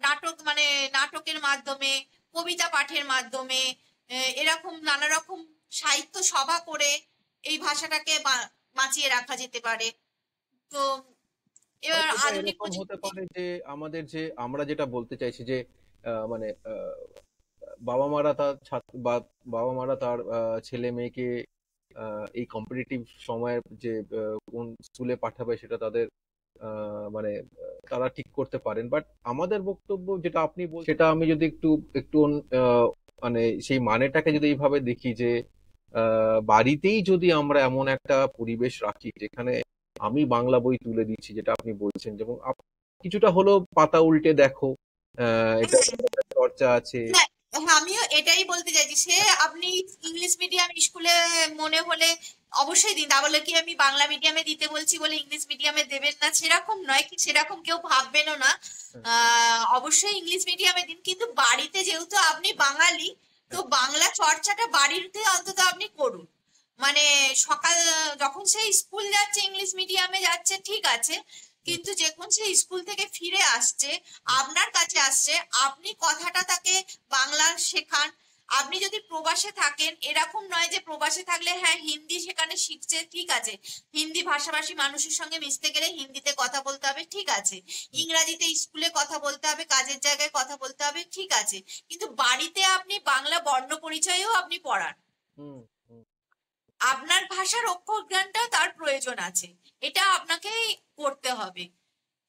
নাটক মানে নাটকের মাধ্যমে, কবিতা পাঠের মাধ্যমে, এরকম নানা রকম সাহিত্য সভা করে এই ভাষাটাকে বাঁচিয়ে রাখা যেতে পারে। তো এবার হয়তো বা আধুনিক এরকম হতে প্রযুক্তি। পারে যে আমাদের যে আমরা যেটা বলতে চাইছি যে মানে বাবা মারা তার ছাত্র বা বাবা মারা তার ছেলে মেয়েকে এই কম্পিটিটিভ সময়ের যে কোন স্কুলে পাঠাবে সেটা তাদের মানে তারা ঠিক করতে পারেন, বাট আমাদের বক্তব্য যেটা আপনি বলছেন সেটা আমি যদি একটু একটু মানে সেই মানেটাকে যদি এইভাবে দেখি যে বাড়িতেই যদি আমরা এমন একটা পরিবেশ রাখি যেখানে আমি বাংলা বই তুলে দিচ্ছি, যেটা আপনি বলছেন, যেমন কিছুটা হলেও পাতা উল্টে দেখো, এটা একটা চর্চা আছে। হ্যাঁ, হ্যাঁ, আমিও এটাই বলতে চাইছি। সে আপনি ইংলিশ মিডিয়াম স্কুলে মনে হলে অবশ্যই দিন, তা বলে কি আমি বাংলা মিডিয়ামে দিতে বলছি বলে ইংলিশ মিডিয়ামে দেবেন না সেরকম নয়, কি সেরকম কেউ ভাববেনও না। অবশ্যই ইংলিশ মিডিয়ামে দিন, কিন্তু বাড়িতে যেহেতু আপনি বাঙালি, তো বাংলা চর্চাটা বাড়িতে অন্তত আপনি করুন। মানে সকাল যখন সে স্কুল যাচ্ছে, ইংলিশ মিডিয়ামে যাচ্ছে, ঠিক আছে, কিন্তু যখন সে স্কুল থেকে ফিরে আসছে, আপনার কাছে আসছে, আপনি কথাটা তাকে বাংলা শেখান। আপনি যদি প্রবাসে থাকেন, এরকম নয় যে প্রবাসে থাকলে হ্যাঁ হিন্দি সেখানে শিখছে, ঠিক আছে, হিন্দি ভাষাভাষী মানুষের সঙ্গে মিশতে গেলে হিন্দিতে কথা বলতে হবে, ঠিক আছে, ইংরাজিতে স্কুলে কথা বলতে হবে, কাজের জায়গায় কথা বলতে হবে, ঠিক আছে, কিন্তু বাড়িতে আপনি বাংলা বর্ণ পরিচয়ও আপনি পড়ান। হুম হুম আপনার ভাষার অক্ষর জ্ঞানটাও তার প্রয়োজন আছে, এটা আপনাকে করতে হবে।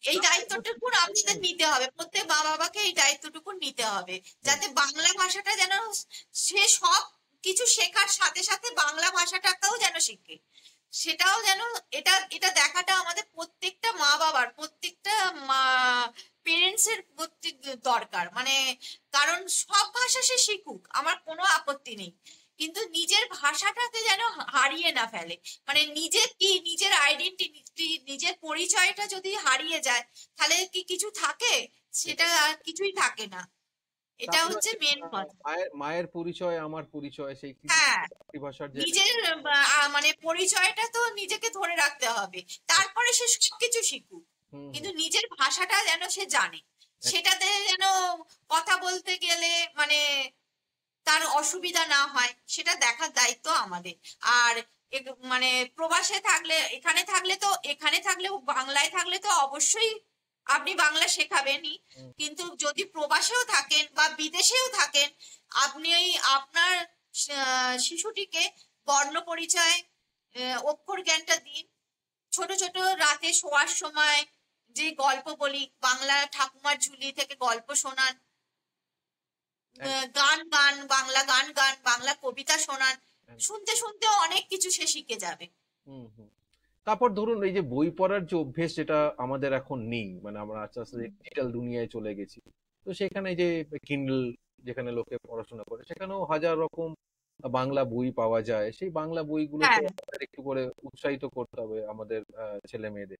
এই দায়িত্বটুকু আপনাদের নিতে হবে, প্রত্যেক মা বাবাকে এই দায়িত্বটুকু নিতে হবে, যাতে বাংলা ভাষাটা যেন সে সব কিছু শেখার সাথে সাথে বাংলা ভাষাটাকেও যেন শিখে, সেটাও যেন, এটা এটা দেখাটা আমাদের প্রত্যেকটা মা বাবার, প্রত্যেকটা মা পেরেন্টস এর প্রত্যেক দরকার। মানে কারণ সব ভাষা সে শিখুক, আমার কোনো আপত্তি নেই, কিন্তু নিজের ভাষাটাকে যেন হারিয়ে না ফেলে। মানে নিজের কি, নিজের আইডেন্টিটি, নিজের পরিচয়টা যদি হারিয়ে যায়, তাহলে কি কিছু থাকে? সেটা আর কিছুই থাকে না। এটা তারপরে হচ্ছে হচ্ছে মেন কথা। মায়ের মায়ের পরিচয়, আমার পরিচয়, সেই হ্যাঁ, মাতৃভাষার যে নিজের মানে পরিচয়টা তো নিজেকে ধরে রাখতে হবে, তারপরে সে সবকিছু শিখুক, হুম হুম কিন্তু নিজের ভাষাটা যেন সে জানে, সেটাতে যেন কথা বলতে গেলে মানে তার অসুবিধা না হয়, সেটা দেখার দায়িত্ব আমাদের। আর মানে প্রবাসে থাকলে, এখানে থাকলে তো, এখানে থাকলেও বাংলায় থাকলে তো অবশ্যই আপনি বাংলা শেখাবেনই, হুম, কিন্তু যদি প্রবাসেও থাকেন বা বিদেশেও থাকেন, আপনি আপনার শিশুটিকে বর্ণ পরিচয়, অক্ষর জ্ঞানটা দিন। ছোট ছোট রাতে শোয়ার সময় যে গল্প বলি, বাংলা ঠাকুমার ঝুলি থেকে গল্প শোনান, এক- গান গান, বাংলা গান গান, বাংলা কবিতা শোনান, এক- শুনতে শুনতে অনেক কিছু সে শিখে যাবে। হুম হুম তারপর ধরুন এই যে বই পড়ার যে অভ্যেস, যেটা আমাদের এখন নেই, মানে আমরা আস্তে আস্তে ডিজিটাল দুনিয়ায় চলে গেছি, তো সেখানে যে কিন্ডল, যেখানে লোকে পড়াশোনা করে, সেখানেও হাজার রকম বাংলা বই পাওয়া যায়। সেই বাংলা বইগুলোতে হ্যাঁ, আমাদের একটু করে উৎসাহিত করতে হবে আমাদের ছেলে মেয়েদের,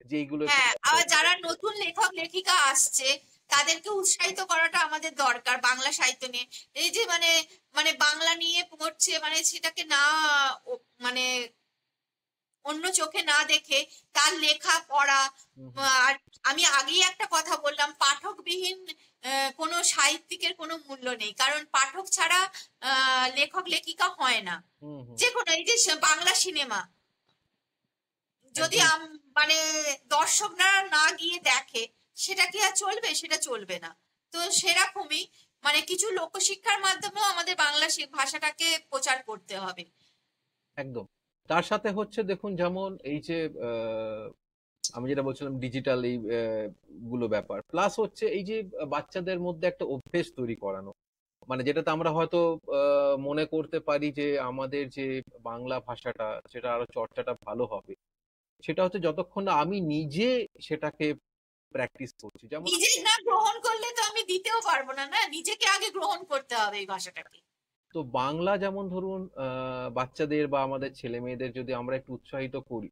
যে এইগুলো একটু হ্যাঁ, পড়ো। আর যারা নতুন লেখক লেখিকা আসছে, তাদেরকে উৎসাহিত করাটা আমাদের দরকার বাংলা সাহিত্য নিয়ে। এই যে মানে, মানে বাংলা নিয়ে পড়ছে, মানে সেটাকে না মানে অন্য চোখে না দেখে তার লেখা পড়া। হুম হুম আর আমি আগেই একটা কথা বললাম, পাঠকবিহীন কোনো সাহিত্যিকের কোনো মূল্য নেই, কারণ পাঠক ছাড়া লেখক লেখিকা হয় না। হুম হুম যে কোনো, এই যে বাংলা সিনেমা যদি একদম মানে দর্শকরা না গিয়ে দেখে, সেটা কি আর চলবে? সেটা চলবে না। তো সেরকমই মানে কিছু লোকশিক্ষার মাধ্যমেও আমাদের বাংলা ভাষাটাকে প্রচার করতে হবে। একদম। তার সাথে হচ্ছে দেখুন, যেমন এই যে আমি যেটা বলছিলাম ডিজিটাল এই গুলো ব্যাপার, প্লাস হচ্ছে এই যে বাচ্চাদের মধ্যে একটা অভ্যেস তৈরি করানো, মানে যেটাতে আমরা হয়তো মনে করতে পারি যে আমাদের যে বাংলা ভাষাটা, সেটা আরো চর্চাটা ভালো হবে। সেটা হচ্ছে যতক্ষণ না আমি নিজে সেটাকে প্র্যাকটিস করছি। যেমন নিজে না গ্রহণ করলে তো আমি দিতেও পারবো না, না, নিজেকে আগে গ্রহণ করতে হবে এই ভাষাটাকে। তো বাংলা যেমন ধরুন বাচ্চাদের বা আমাদের ছেলে মেয়েদের যদি আমরা একটু উৎসাহিত করি,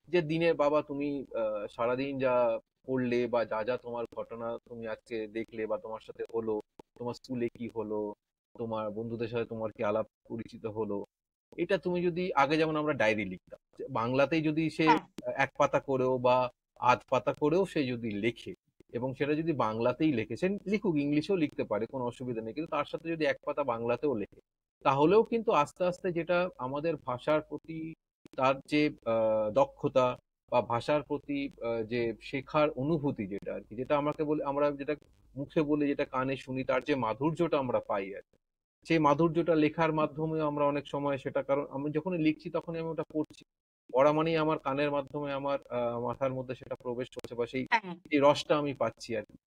যে দিনে বাবা তুমি সারাদিন যা পড়লে বা যা যা তোমার ঘটনা তুমি আজকে দেখলে বা তোমার সাথে হলো, তোমার স্কুলে কি হলো, তোমার বন্ধুদের সাথে তোমার কি আলাপ পরিচিত হলো, এটা তুমি যদি আগে, যেমন আমরা ডায়েরি লিখতাম, যে বাংলাতেই যদি সে হ্যাঁ, এক পাতা করেও বা আধ পাতা করেও সে যদি লেখে, এবং সেটা যদি বাংলাতেই লেখে, সে লিখুক, ইংলিশেও লিখতে পারে, কোনো অসুবিধা নেই, কিন্তু তার সাথে যদি এক পাতা বাংলাতেও লেখে, তাহলেও কিন্তু আস্তে আস্তে যেটা আমাদের ভাষার প্রতি তার যে দক্ষতা বা ভাষার প্রতি যে শেখার অনুভূতি, যেটা আর কি, যেটা আমাকে বলে, আমরা যেটা মুখে বলে, যেটা কানে শুনি, তার যে মাধুর্যটা আমরা পাই আর কি, সেই মাধুর্যটা লেখার মাধ্যমে আমরা অনেক সময় সেটা, কারণ আমি যখনই লিখছি তখনই আমি ওটা পড়ছি, পড়া মানেই আমার কানের মাধ্যমে আমার মাথার মধ্যে সেটা প্রবেশ করছে, বা সেই হ্যাঁ, এই রসটা আমি পাচ্ছি আর কি।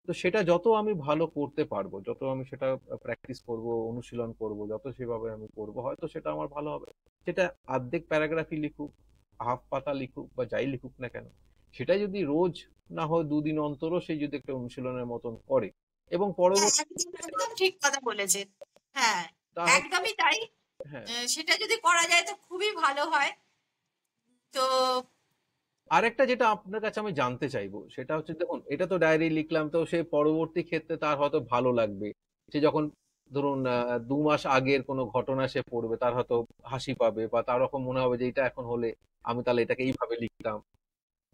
তো সেটা যত আমি ভালো করতে পারবো, যত আমি সেটা প্র্যাকটিস করব, অনুশীলন করব, যত সেভাবে আমি করবো, হয়তো সেটা আমার ভালো হবে। সেটা অর্ধেক প্যারাগ্রাফই লিখুক, হাফ পাতা লিখুক, বা যাই লিখুক না কেন, সেটা যদি রোজ না হয় দুদিন অন্তরও সেই যদি একটা অনুশীলনের মতন করে, এবং হ্যাঁ, পরবর্তী একদম একদম ঠিক কথা বলেছেন। হ্যাঁ, তাহলে, একদমই তাই। হ্যাঁ। সেটা যদি করা যায় তো খুবই ভালো হয়। তো আরেকটা যেটা আপনার কাছে আমি জানতে চাইবো, সেটা হচ্ছে, দেখুন এটা তো ডায়েরি লিখলাম, তো সে পরবর্তী ক্ষেত্রে তার হয়তো ভালো লাগবে, সে যখন ধরুন 2 মাস আগের কোনো ঘটনা সে পড়বে, তার হয়তো হাসি পাবে বা তার রকম মনে হবে যে এটা এখন হলে আমি তাহলে এটাকে এইভাবে লিখতাম।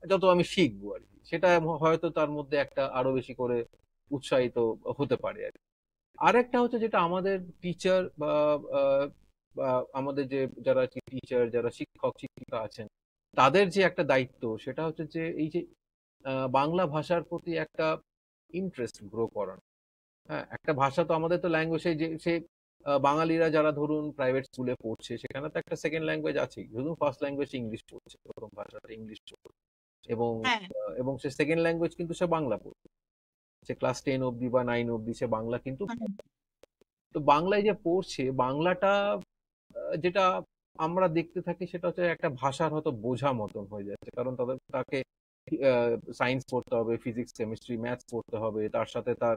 যত আমি শিখবো আর কি, সেটা হয়তো তার মধ্যে একটা আরো বেশি করে উৎসাহিত হতে পারে আর কি। আরেকটা হচ্ছে যেটা আমাদের টিচার আহ, বা আমাদের যে যারা টিচার, যারা শিক্ষক শিক্ষিকা আছেন, তাদের যে একটা দায়িত্ব, সেটা হচ্ছে যে এই যে বাংলা ভাষার প্রতি একটা ইন্টারেস্ট গ্রো করানো। হ্যাঁ, একটা ভাষা তো আমাদের তো ল্যাঙ্গুয়েজ, যে সে বাঙালিরা যারা ধরুন প্রাইভেট স্কুলে পড়ছে, সেখানে তো একটা সেকেন্ড ল্যাঙ্গুয়েজ আছেই, ধরুন ফার্স্ট ল্যাঙ্গুয়েজ ইংলিশ পড়ছে, প্রথম ভাষাটা ইংলিশ পড়ছে, এবং হ্যাঁ এবং সে সেকেন্ড ল্যাঙ্গুয়েজ কিন্তু সে বাংলা পড়ছে, সে ক্লাস 10 অব্দি বা 9 অব্দি সে বাংলা কিন্তু হুম, তো বাংলায় যে পড়ছে বাংলাটা, যেটা আমরা দেখতে থাকি সেটা হচ্ছে একটা ভাষার হয়তো বোঝা মতন হয়ে যাচ্ছে, কারণ তাকে সায়েন্স পড়তে হবে, ফিজিক্স কেমিস্ট্রি ম্যাথস পড়তে হবে, তার সাথে তার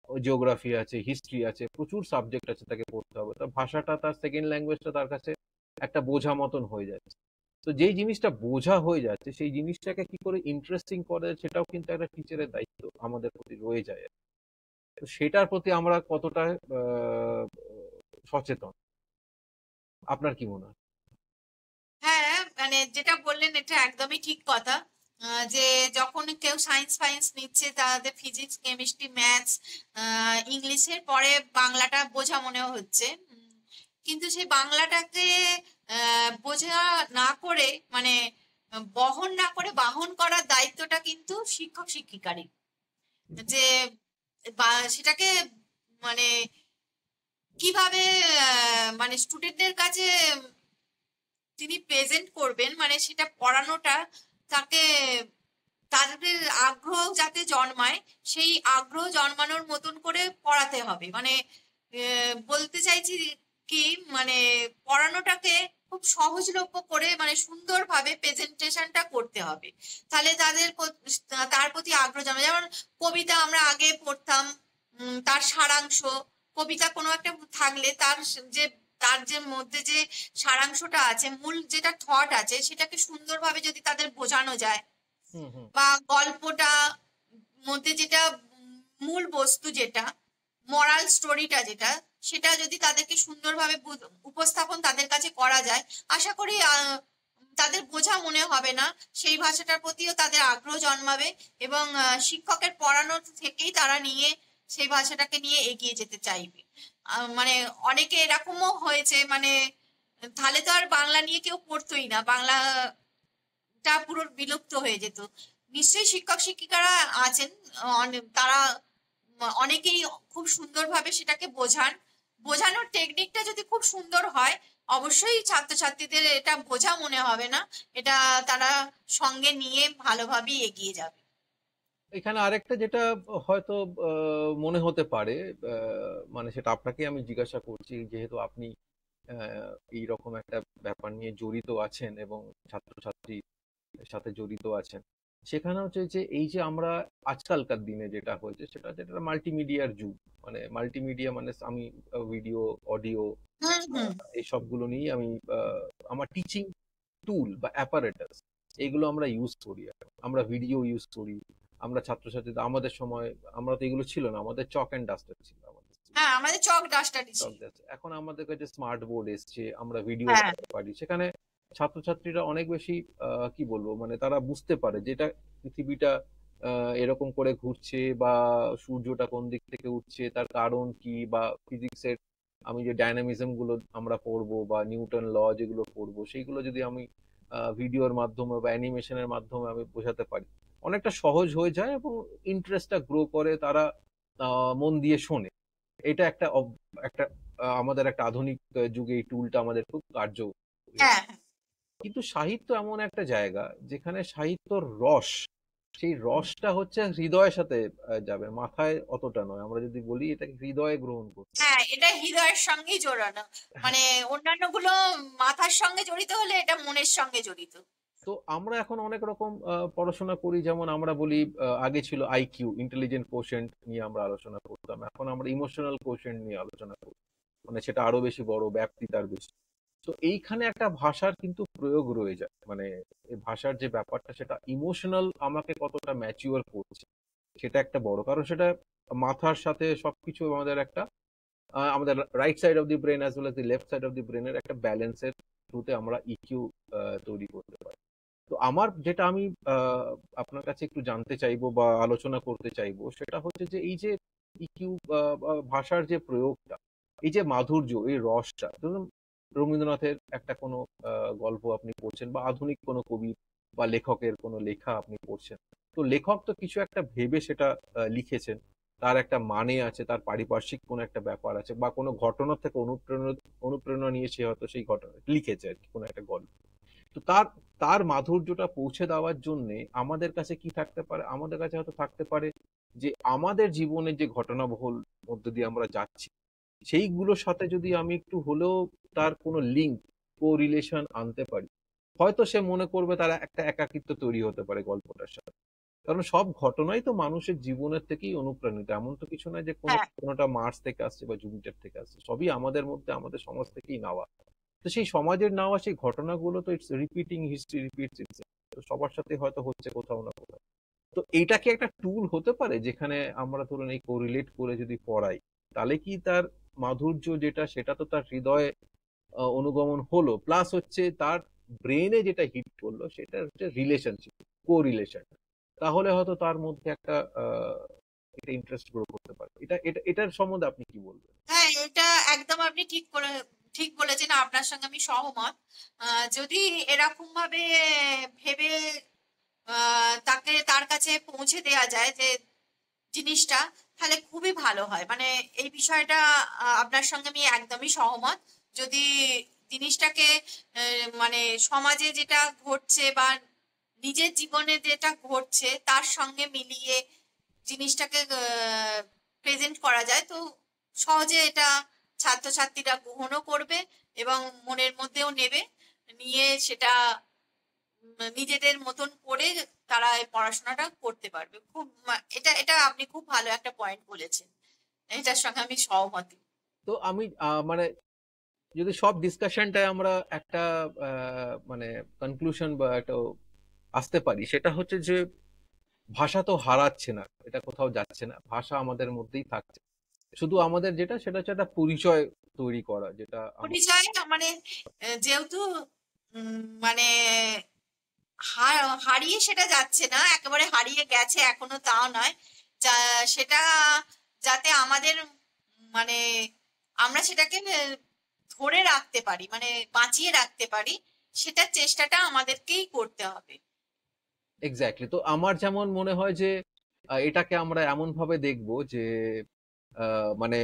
জিওগ্রাফি আছে, হিস্ট্রি আছে, প্রচুর সাবজেক্ট আছে তাকে পড়তে হবে, তো ভাষাটা তার সেকেন্ড ল্যাঙ্গুয়েজটা তার কাছে একটা বোঝা মতন হয়ে যাচ্ছে। তো যেই জিনিসটা বোঝা হয়ে যাচ্ছে সেই জিনিসটাকে কি করে ইন্টারেস্টিং করে, সেটাও কিন্তু একটা টিচারের দায়িত্ব আমাদের প্রতি রয়ে যায়। তো সেটার প্রতি আমরা কতটা আহ, সচেতন, আপনার কি মনে হয়? হ্যাঁ, মানে যেটা বললেন এটা একদমই ঠিক কথা। যে যখন কেউ সায়েন্স ফাইন্স নিচ্ছে তাদের ফিজিক্স কেমিস্ট্রি ম্যাথস ইংলিশের পরে বাংলাটা বোঝা মনে হচ্ছে। কিন্তু সেই বাংলাটাকে বোঝা না করে মানে বহন না করে বাহন করার দায়িত্বটা কিন্তু শিক্ষক শিক্ষিকারই। যে সেটাকে মানে কিভাবে মানে স্টুডেন্টদের কাছে তিনি প্রেজেন্ট করবেন, মানে সেটা পড়ানোটা তাকে তাদের আগ্রহ যাতে জন্মায়, সেই আগ্রহ জন্মানোর মতন করে পড়াতে হবে। মানে বলতে চাইছি কি, মানে পড়ানোটাকে খুব সহজলভ্য করে মানে সুন্দরভাবে প্রেজেন্টেশনটা করতে হবে, তাহলে তার প্রতি আগ্রহ জন্মায়। যেমন কবিতা আমরা আগে পড়তাম, তার সারাংশ, কবিতা কোনো একটা থাকলে যে তার যে মধ্যে যে সারাংশটা আছে, মূল যেটা থট আছে, সেটাকে সুন্দরভাবে যদি তাদের বোঝানো যায়, হুম, হুম। বা গল্পটা মধ্যে যেটা মূল বস্তু যেটা মরাল স্টোরিটা যেটা, সেটা যদি তাদেরকে সুন্দরভাবে উপস্থাপন তাদের কাছে করা যায়, আশা করি তাদের বোঝা মনে হবে না, সেই ভাষাটার প্রতিও তাদের আগ্রহ জন্মাবে, এবং শিক্ষকের পড়ানো থেকেই তারা নিয়ে সেই ভাষাটাকে নিয়ে এগিয়ে যেতে চাইবে। মানে অনেকে এরকমও হয়েছে, মানে তাহলে তো আর বাংলা নিয়ে কেউ পড়তোই না, বাংলাটা পুরো বিলুপ্ত হয়ে যেত। নিশ্চয়ই শিক্ষক শিক্ষিকারা আছেন, তারা অনেকেই খুব সুন্দরভাবে সেটাকে বোঝানোর টেকনিকটা যদি খুব সুন্দর হয়, অবশ্যই ছাত্রছাত্রীদের এটা বোঝা মনে হবে না, এটা তারা সঙ্গে নিয়ে ভালোভাবেই এগিয়ে যাবে। এখানে আরেকটা যেটা হয়তো মনে হতে পারে, মানে সেটা আপনাকে আমি জিজ্ঞাসা করছি, যেহেতু আপনি এইরকম একটা ব্যাপার নিয়ে জড়িত আছেন এবং ছাত্রছাত্রীর সাথে জড়িত আছেন, সেখানে হচ্ছে যে এই যে আমরা আজকালকার দিনে যেটা হয়েছে সেটা যেটা মাল্টিমিডিয়ার যুগ, মানে মাল্টিমিডিয়া মানে আমি ভিডিও, অডিও, হুম হুম। এই সবগুলো নিয়েই আমি আমার টিচিং টুল বা অ্যাপারেটাস এগুলো আমরা ইউজ করি এখন। আমরা ভিডিও ইউজ করি, আমরা ছাত্রছাত্রীদের, আমাদের সময় আমরা তো এগুলো ছিল না, আমাদের চক অ্যান্ড ডাস্টার ছিল আমাদের স্কুলে। হ্যাঁ, আমাদের চক ডাস্টারই চক ছিল। ডাস্টার, এখন আমাদের কাছে স্মার্ট বোর্ড এসছে, আমরা ভিডিও হ্যাঁ বানাতে পারি, সেখানে ছাত্রছাত্রীরা অনেক বেশি কি বলবো, মানে তারা বুঝতে পারে যেটা পৃথিবীটা এরকম করে ঘুরছে, বা সূর্যটা কোন দিক থেকে উঠছে, তার কারণ কি, বা ফিজিক্সের আমি যে ডায়নামিজম গুলো আমরা পড়বো বা নিউটন ল যেগুলো পড়বো, সেইগুলো যদি আমি ভিডিওর মাধ্যমে বা অ্যানিমেশনের মাধ্যমে আমি বোঝাতে পারি, অনেকটা সহজ হয়ে যায় এবং ইন্টারেস্টটা গ্রো করে, তারা মন দিয়ে শোনে। এটা একটা আমাদের একটা আধুনিক যুগে এই টুলটা আমাদের খুব কার্যকরী। হ্যাঁ হ্যাঁ। কিন্তু সাহিত্য এমন একটা জায়গা যেখানে সাহিত্যর রস, সেই রসটা হচ্ছে হৃদয়ের সাথে যাবে, মাথায় অতটা নয়। আমরা যদি বলি এটাকে হৃদয়ে গ্রহণ করতে হবে। হ্যাঁ, এটা হৃদয়ের সঙ্গেই জড়ানো, হ্যাঁ। মানে অন্যান্য গুলো মাথার সঙ্গে জড়িত হলে এটা মনের সঙ্গে জড়িত। তো আমরা এখন অনেক রকম পড়াশোনা করি, যেমন আমরা বলি আগে ছিল আইকিউ, ইন্টেলিজেন্ট কোশেন্ট নিয়ে আমরা আলোচনা করতাম, এখন আমরা ইমোশনাল কোশেন্ট নিয়ে আলোচনা করি, মানে সেটা আরো বেশি বড়, ব্যাপ্তি তার বেশি। তো এইখানে একটা ভাষার কিন্তু প্রয়োগ রয়ে যায়, মানে এই ভাষার যে ব্যাপারটা সেটা ইমোশনাল আমাকে কতটা ম্যাচিওর করছে, সেটা একটা বড় কারণ। সেটা মাথার সাথে সবকিছু আমাদের একটা আমাদের right side of the brain as well as the left side of the ব্রেনের একটা ব্যালেন্সের থ্রুতে আমরা ইকিউ তৈরি করতে পারি। তো আমার যেটা আমি আপনার কাছে একটু জানতে চাইবো বা আলোচনা করতে চাইবো সেটা হচ্ছে যে এই যে ইকিউ ভাষার যে প্রয়োগটা, এই যে মাধুর্য, এই রসটা, ধরুন রবীন্দ্রনাথের একটা কোনো গল্প আপনি পড়ছেন বা আধুনিক কোনো কবি বা লেখকের কোনো লেখা আপনি পড়ছেন, তো লেখক তো কিছু একটা ভেবে সেটা লিখেছেন, তার একটা মানে আছে, তার পারিপার্শ্বিক কোনো একটা ব্যাপার আছে বা কোনো ঘটনা থেকে অনুপ্রেরণা নিয়ে সে হয়তো সেই ঘটনা লিখেছে আর কি কোনো একটা গল্প। তো তার তার মাধুর্যটা পৌঁছে দেওয়ার জন্য আমাদের কাছে কি থাকতে পারে? আমাদের কাছে হয়তো থাকতে পারে যে আমাদের জীবনের যে ঘটনাবহুল মধ্য দিয়ে আমরা যাচ্ছি সেইগুলোর সাথে যদি আমি একটু হলেও তার কোনো লিঙ্ক, কো রিলেশন আনতে পারি, হয়তো সে মনে করবে তার একটা একাকিত্ব তৈরি হতে পারে গল্পটার সাথে। কারণ সব ঘটনাই তো মানুষের জীবনের থেকেই অনুপ্রাণিত, এমন তো কিছু নয় যে কোনো হ্যাঁ ঘটনাটা মার্স থেকে আসছে বা জুপিটার থেকে আসছে, সবই আমাদের মধ্যে আমাদের সমাজ থেকেই নেওয়া। তো সেই সমাজের নেওয়া সেই ঘটনাগুলো তো it's repeating, history repeats itself, তো সবার সাথে হয়তো হচ্ছে কোথাও না কোথাও। তো এইটা কি একটা টুল হতে পারে যেখানে আমরা ধরুন এই কোরিলেট করে যদি পড়াই, তাহলে কি তার মাধুর্য যেটা সেটা তো তার হৃদয়ে অনুগমন হলো, প্লাস হচ্ছে তার ব্রেনে যেটা হিট করলো সেটা হচ্ছে রিলেশনশিপ, কো রিলেশন, তাহলে হয়তো তার মধ্যে একটা এটা ইন্টারেস্ট গ্রো করতে পারে। এটার সম্বন্ধে আপনি কি বলবেন? হ্যাঁ, এটা একদম আপনি ঠিক বলেছেন, আপনার সঙ্গে আমি সহমত। যদি এরকম ভাবে ভেবে তাকে তার কাছে পৌঁছে দেয়া যায় যে জিনিসটা, তাহলে খুবই ভালো হয়। মানে এই বিষয়টা আপনার সঙ্গে আমি একদমই সহমত। যদি জিনিসটাকে মানে সমাজে যেটা ঘটছে বা নিজের জীবনে যেটা ঘটছে তার সঙ্গে মিলিয়ে জিনিসটাকে প্রেজেন্ট করা যায়, তো সহজে এটা ছাত্রছাত্রীরা গ্রহণও করবে এবং মনের মধ্যেও নেবে, নিয়ে সেটা নিজেদের মতন করে তারা এই পড়াশোনাটা করতে পারবে। খুব এটা এটা আপনি খুব ভালো একটা পয়েন্ট বলেছেন, এটার সঙ্গে আমি সহমত। তো আমি মানে যদি সব ডিসকাশনটায় আমরা একটা মানে কনক্লুশন বা একটা আসতে পারি, সেটা হচ্ছে যে ভাষা তো হারাচ্ছে না, এটা কোথাও যাচ্ছে না, ভাষা আমাদের মধ্যেই থাকছে। শুধু আমাদের যেটা সেটা হচ্ছে একটা পরিচয় তৈরি করা, যেটা পরিচয় মানে যেহেতু মানে হারিয়ে সেটা যাচ্ছে না, একেবারে হারিয়ে গেছে এখনো তাও নয়, সেটা যাতে আমাদের মানে আমরা সেটাকে ধরে রাখতে পারি, মানে বাঁচিয়ে রাখতে পারি, সেটার চেষ্টাটা আমাদেরকেই করতে হবে। এক্স্যাক্টলি। তো আমার যেমন মনে হয় যে এটাকে আমরা এমন ভাবে দেখবো যে মানে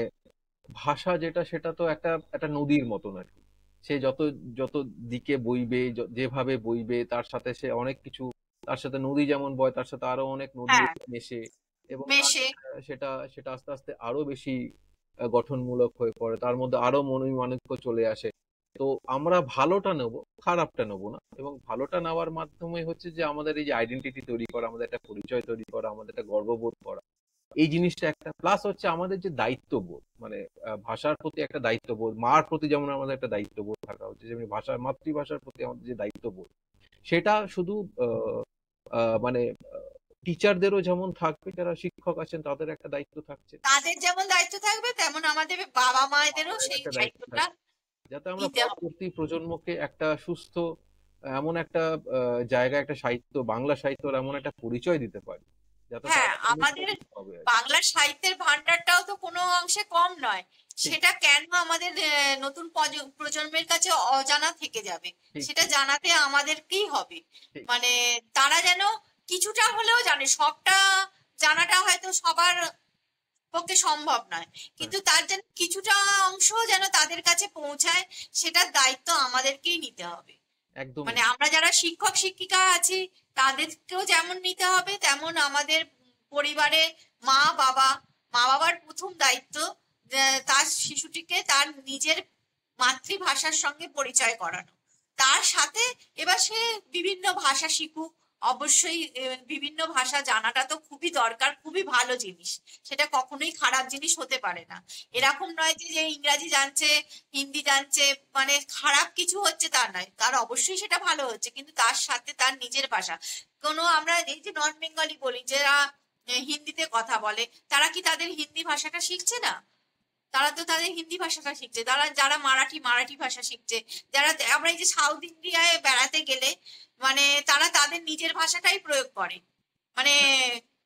ভাষা যেটা সেটা তো একটা একটা নদীর মতন আর কি। সে যত যত দিকে বইবে, যেভাবে বইবে, তার সাথে সে অনেক কিছু, তার সাথে নদী যেমন বয় তার সাথে আরো অনেক নদী হ্যাঁ, মেশে, এবং মেশে। সেটা সেটা আস্তে আস্তে আরো বেশি গঠনমূলক হয়ে পড়ে, তার মধ্যে আরো মনোমাণিক্য চলে আসে। তো আমরা ভালোটা নেব, খারাপটা নেবো না, এবং ভালোটা নেওয়ার মাধ্যমে হচ্ছে যে আমাদের এই যে আইডেন্টিটি তৈরি করা, আমাদের একটা পরিচয় তৈরি করা, আমাদের একটা গর্ববোধ করা, এই জিনিসটা একটা, প্লাস হচ্ছে আমাদের যে দায়িত্ববোধ, মানে ভাষার প্রতি একটা দায়িত্ববোধ, মার প্রতি যেমন আমাদের একটা দায়িত্ববোধ থাকা উচিত, যেমনি ভাষা, মাতৃভাষার প্রতি আমাদের যে দায়িত্ববোধ, সেটা শুধু মানে টিচারদেরও যেমন থাকবে, যারা শিক্ষক আছেন তাদের একটা দায়িত্ব থাকছে, তাদের যেমন দায়িত্ব থাকবে তেমন আমাদের বাবা মায়েদেরও আমাদের সেই একটা দায়িত্ব দায়িত্বটা থাকছে, যাতে আমরা নিতে হবে। পরবর্তী প্রজন্মকে একটা সুস্থ এমন একটা জায়গায়, একটা সাহিত্য, বাংলা সাহিত্যর এমন একটা পরিচয় দিতে পারি যাতে হ্যাঁ, তারা আমাদের অনুপ্রাণিত হবে আর কি। বাংলা সাহিত্যের ভান্ডারটাও তো কোনো অংশে কম নয়। ঠিক সেটা কেন আমাদের নতুন প্রজন্মের কাছে অজানা থেকে যাবে? ঠিক সেটা ঠিক জানাতে আমাদেরকেই হবে। ঠিক। মানে তারা যেন কিছুটা হলেও জানে, সবটা জানাটা হয়তো সবার পক্ষে সম্ভব নয়, হ্যাঁ, কিন্তু তার যেন কিছুটা অংশ যেন তাদের কাছে পৌঁছায়, সেটার দায়িত্ব আমাদেরকেই নিতে হবে। একদমই। মানে আমরা যারা শিক্ষক শিক্ষিকা আছি তাদেরকেও যেমন নিতে হবে, তেমন আমাদের পরিবারে মা বাবা, মা বাবার প্রথম দায়িত্ব তার শিশুটিকে তার নিজের মাতৃভাষার সঙ্গে পরিচয় করানো। তার সাথে এবার সে বিভিন্ন ভাষা শিখুক, অবশ্যই বিভিন্ন ভাষা জানাটা তো খুবই দরকার, খুবই ভালো জিনিস, সেটা কখনোই খারাপ জিনিস হতে পারে না। এরকম নয় যে যে ইংরাজি জানছে, হিন্দি জানছে মানে খারাপ কিছু হচ্ছে তা নয়, তার অবশ্যই সেটা ভালো হচ্ছে, কিন্তু তার সাথে তার নিজের ভাষা। কোনো আমরা এই যে নন বেঙ্গলি বলি, যারা হিন্দিতে কথা বলে, তারা কি তাদের হিন্দি ভাষাটা শিখছে না? তারা তো তাদের হিন্দি ভাষাটা শিখছে। তারা যারা মারাঠি ভাষা শিখছে, যারা আমরা এই যে সাউথ ইন্ডিয়ায় বেড়াতে গেলে মানে তারা তাদের নিজের ভাষাটাই প্রয়োগ করে। মানে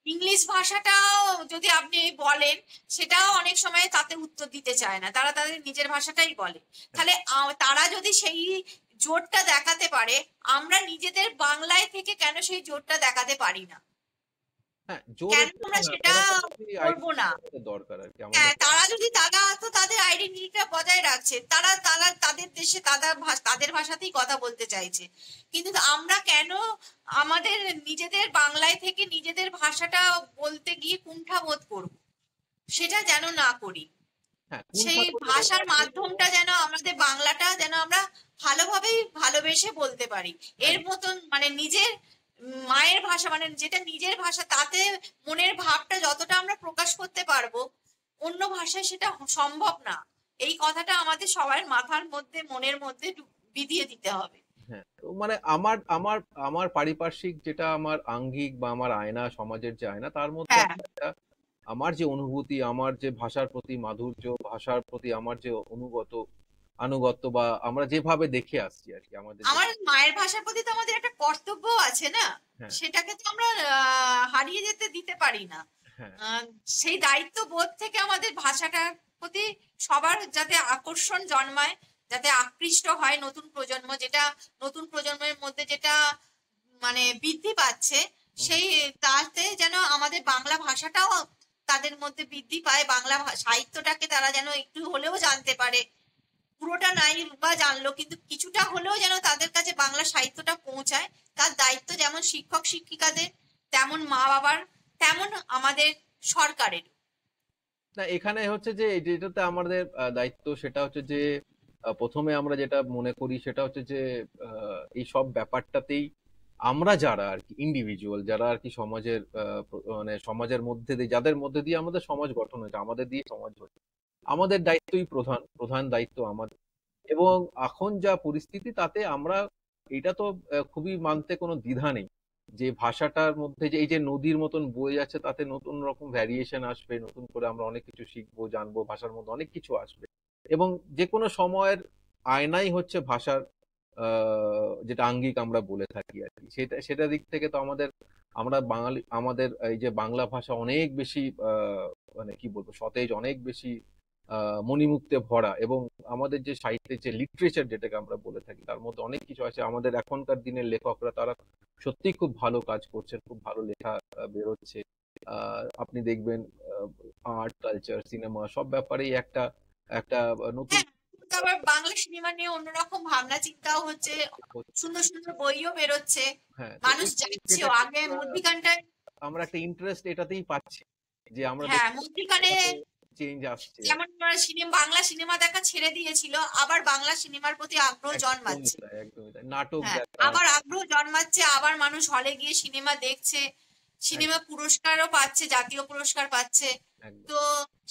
ইংলিশ ভাষাটাও যদি আপনি বলেন, সেটাও অনেক সময় তাতে উত্তর দিতে চায় না, তারা তাদের নিজের ভাষাটাই বলে। তাহলে তারা যদি সেই জোরটা দেখাতে পারে, আমরা নিজেদের বাংলায় থেকে কেন সেই জোরটা দেখাতে পারি না? হ্যাঁ, জোর কেন এটা আমরা না, সেটা করবো না? দরকার আর কি আমাদের। হ্যাঁ, তারা তো তাদের আইডেন্টিটিটা বজায় রাখছে, তারা তারা তাদের দেশে তাদের ভাষাতেই কথা বলতে চাইছে, কিন্তু আমরা কেন আমাদের নিজেদের বাংলায় থেকে নিজেদের ভাষাটা বলতে গিয়ে কুণ্ঠা বোধ করব? সেটা যেন না করি। হ্যাঁ, সেই ভাষার মাধ্যমটা যেন আমাদের বাংলাটা যেন আমরা ভালোভাবেই ভালোবেসে বলতে পারি। এর মতন মানে নিজের মায়ের ভাষা, মানে যেটা নিজের ভাষা, তাতে মনের ভাবটা যতটা আমরা প্রকাশ করতে পারবো, অন্য ভাষায় সেটা সম্ভব না। এই কথাটা আমাদের সবার মাথার মধ্যে মনের মধ্যে বিধিয়ে দিতে হবে। হ্যাঁ, তো মানে আমার আমার আমার পারিপার্শ্বিক যেটা আমার আঙ্গিক বা আমার আয়না, সমাজের যে আয়না, তার মধ্যে হ্যাঁ, একটা আমার যে অনুভূতি, আমার যে ভাষার প্রতি মাধুর্য, ভাষার প্রতি আমার যে আনুগত্য বা আমরা যেভাবে দেখে আসছি আর কি আমাদের আমার মায়ের ভাষার প্রতি তো আমাদের একটা কর্তব্য আছে না, হ্যাঁ, সেটাকে তো আমরা হারিয়ে যেতে দিতে পারি না। হ্যাঁ, আহ, সেই দায়িত্ব বোধ থেকে আমাদের ভাষাটার প্রতি সবার যাতে আকর্ষণ জন্মায়, যাতে আকৃষ্ট হয় নতুন প্রজন্ম, যেটা নতুন প্রজন্মের মধ্যে যেটা মানে বৃদ্ধি পাচ্ছে, সেই তাতে যেন আমাদের বাংলা ভাষাটাও তাদের মধ্যে বৃদ্ধি পায়, বাংলা সাহিত্যটাকে তারা যেন একটু হলেও জানতে পারে। পুরোটা নাই বা জানলো, কিন্তু কিছুটা হলেও যেন তাদের কাছে বাংলা সাহিত্যটা পৌঁছায়। তার দায়িত্ব যেমন শিক্ষক শিক্ষিকাদের, তেমন মা বাবার, তেমন আমাদের সরকারের। না এখানে হচ্ছে যে যেটাতে আমাদের দায়িত্ব, সেটা হচ্ছে যে প্রথমে আমরা যেটা মনে করি সেটা হচ্ছে যে এই সব ব্যাপারটাতেই আমরা যারা আর কি ইন্ডিভিজুয়াল, যারা আর কি সমাজের মানে সমাজের মধ্যে দিয়ে, যাদের মধ্যে দিয়ে আমাদের সমাজ গঠন হয়েছে, আমাদের দিয়ে সমাজ হয়েছে, আমাদের দায়িত্বই প্রধান প্রধান দায়িত্ব আমাদের। এবং এখন যা পরিস্থিতি, তাতে আমরা এটা তো খুবই মানতে কোনো দ্বিধা নেই যে ভাষাটার মধ্যে যে এই যে নদীর মতন বয়ে যাচ্ছে, তাতে নতুন রকম ভ্যারিয়েশন আসবে, নতুন করে আমরা অনেক কিছু শিখবো, জানবো, ভাষার মধ্যে অনেক কিছু আসবে। এবং যে কোনো সময়ের আয়নাই হচ্ছে ভাষার যেটা আঙ্গিক আমরা বলে থাকি আর কি, সেটা সেটা দিক থেকে তো আমরা বাঙালি, আমাদের এই যে বাংলা ভাষা অনেক বেশি মানে কি বলবো সতেজ, অনেক বেশি মণিমুক্তে ভরা। এবং আমাদের যে সাহিত্যের যে লিটারেচার যেটাকে আমরা বলে থাকি, তার মধ্যে অনেক কিছু আছে। আমাদের এখনকার দিনের লেখকরা তারা সত্যি খুব ভালো কাজ করছেন, খুব ভালো লেখা বেরোচ্ছে। আপনি দেখবেন আর্ট, কালচার, সিনেমা সব ব্যাপারেই একটা একটা নতুন হ্যাঁ, কিন্তু আবার বাংলা সিনেমা নিয়ে অন্যরকম ভাবনা চিন্তাও হচ্ছে, সুন্দর সুন্দর বইও বেরোচ্ছে, হ্যাঁ, তো মানুষ যাচ্ছেও। আগে মধ্যিখানটায় আমরা একটা ইন্টারেস্ট এটাতেই পাচ্ছি যে আমরা হ্যাঁ, মধ্যিখানে চেঞ্জ আসছে। যেমন বাংলা সিনেমা দেখা ছেড়ে দিয়েছিল, আবার বাংলা সিনেমার প্রতি আগ্রহ একদমই জন্মাচ্ছে। তাই, একদমই তাই, নাটক হ্যাঁ, দেখা। আবার আগ্রহ জন্মাচ্ছে, আবার মানুষ হলে গিয়ে সিনেমা দেখছে, সিনেমা পুরস্কারও পাচ্ছে, জাতীয় পুরস্কার পাচ্ছে। একদম তো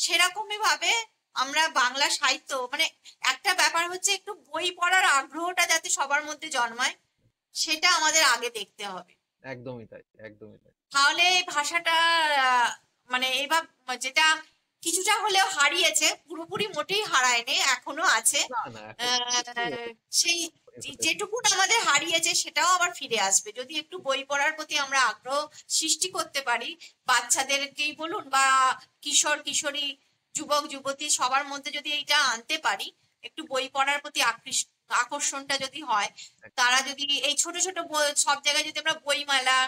সেরকমই ভাবে আমরা বাংলা সাহিত্য মানে একটা ব্যাপার হচ্ছে একটু বই পড়ার আগ্রহটা যাতে সবার মধ্যে জন্মায়, সেটা আমাদের আগে দেখতে হবে। একদমই তাই, একদমই তাই। তাহলে এই ভাষাটা আহ, মানে এইভাবে যেটা কিছুটা হলেও হারিয়েছে, পুরোপুরি মোটেই হারায়নি, এখনো আছে। না না, এখন সেই যেটুকুন আমাদের হারিয়েছে সেটাও আবার ফিরে আসবে, যদি একটু বই পড়ার প্রতি আমরা আগ্রহ সৃষ্টি করতে পারি। বাচ্চাদেরকেই বলুন বা কিশোর কিশোরী, যুবক যুবতী, সবার মধ্যে যদি এইটা আনতে পারি, একটু বই পড়ার প্রতি আকর্ষণটা যদি হয়, তারা যদি এই ছোট ছোট সব জায়গায় যদি আমরা বই মেলা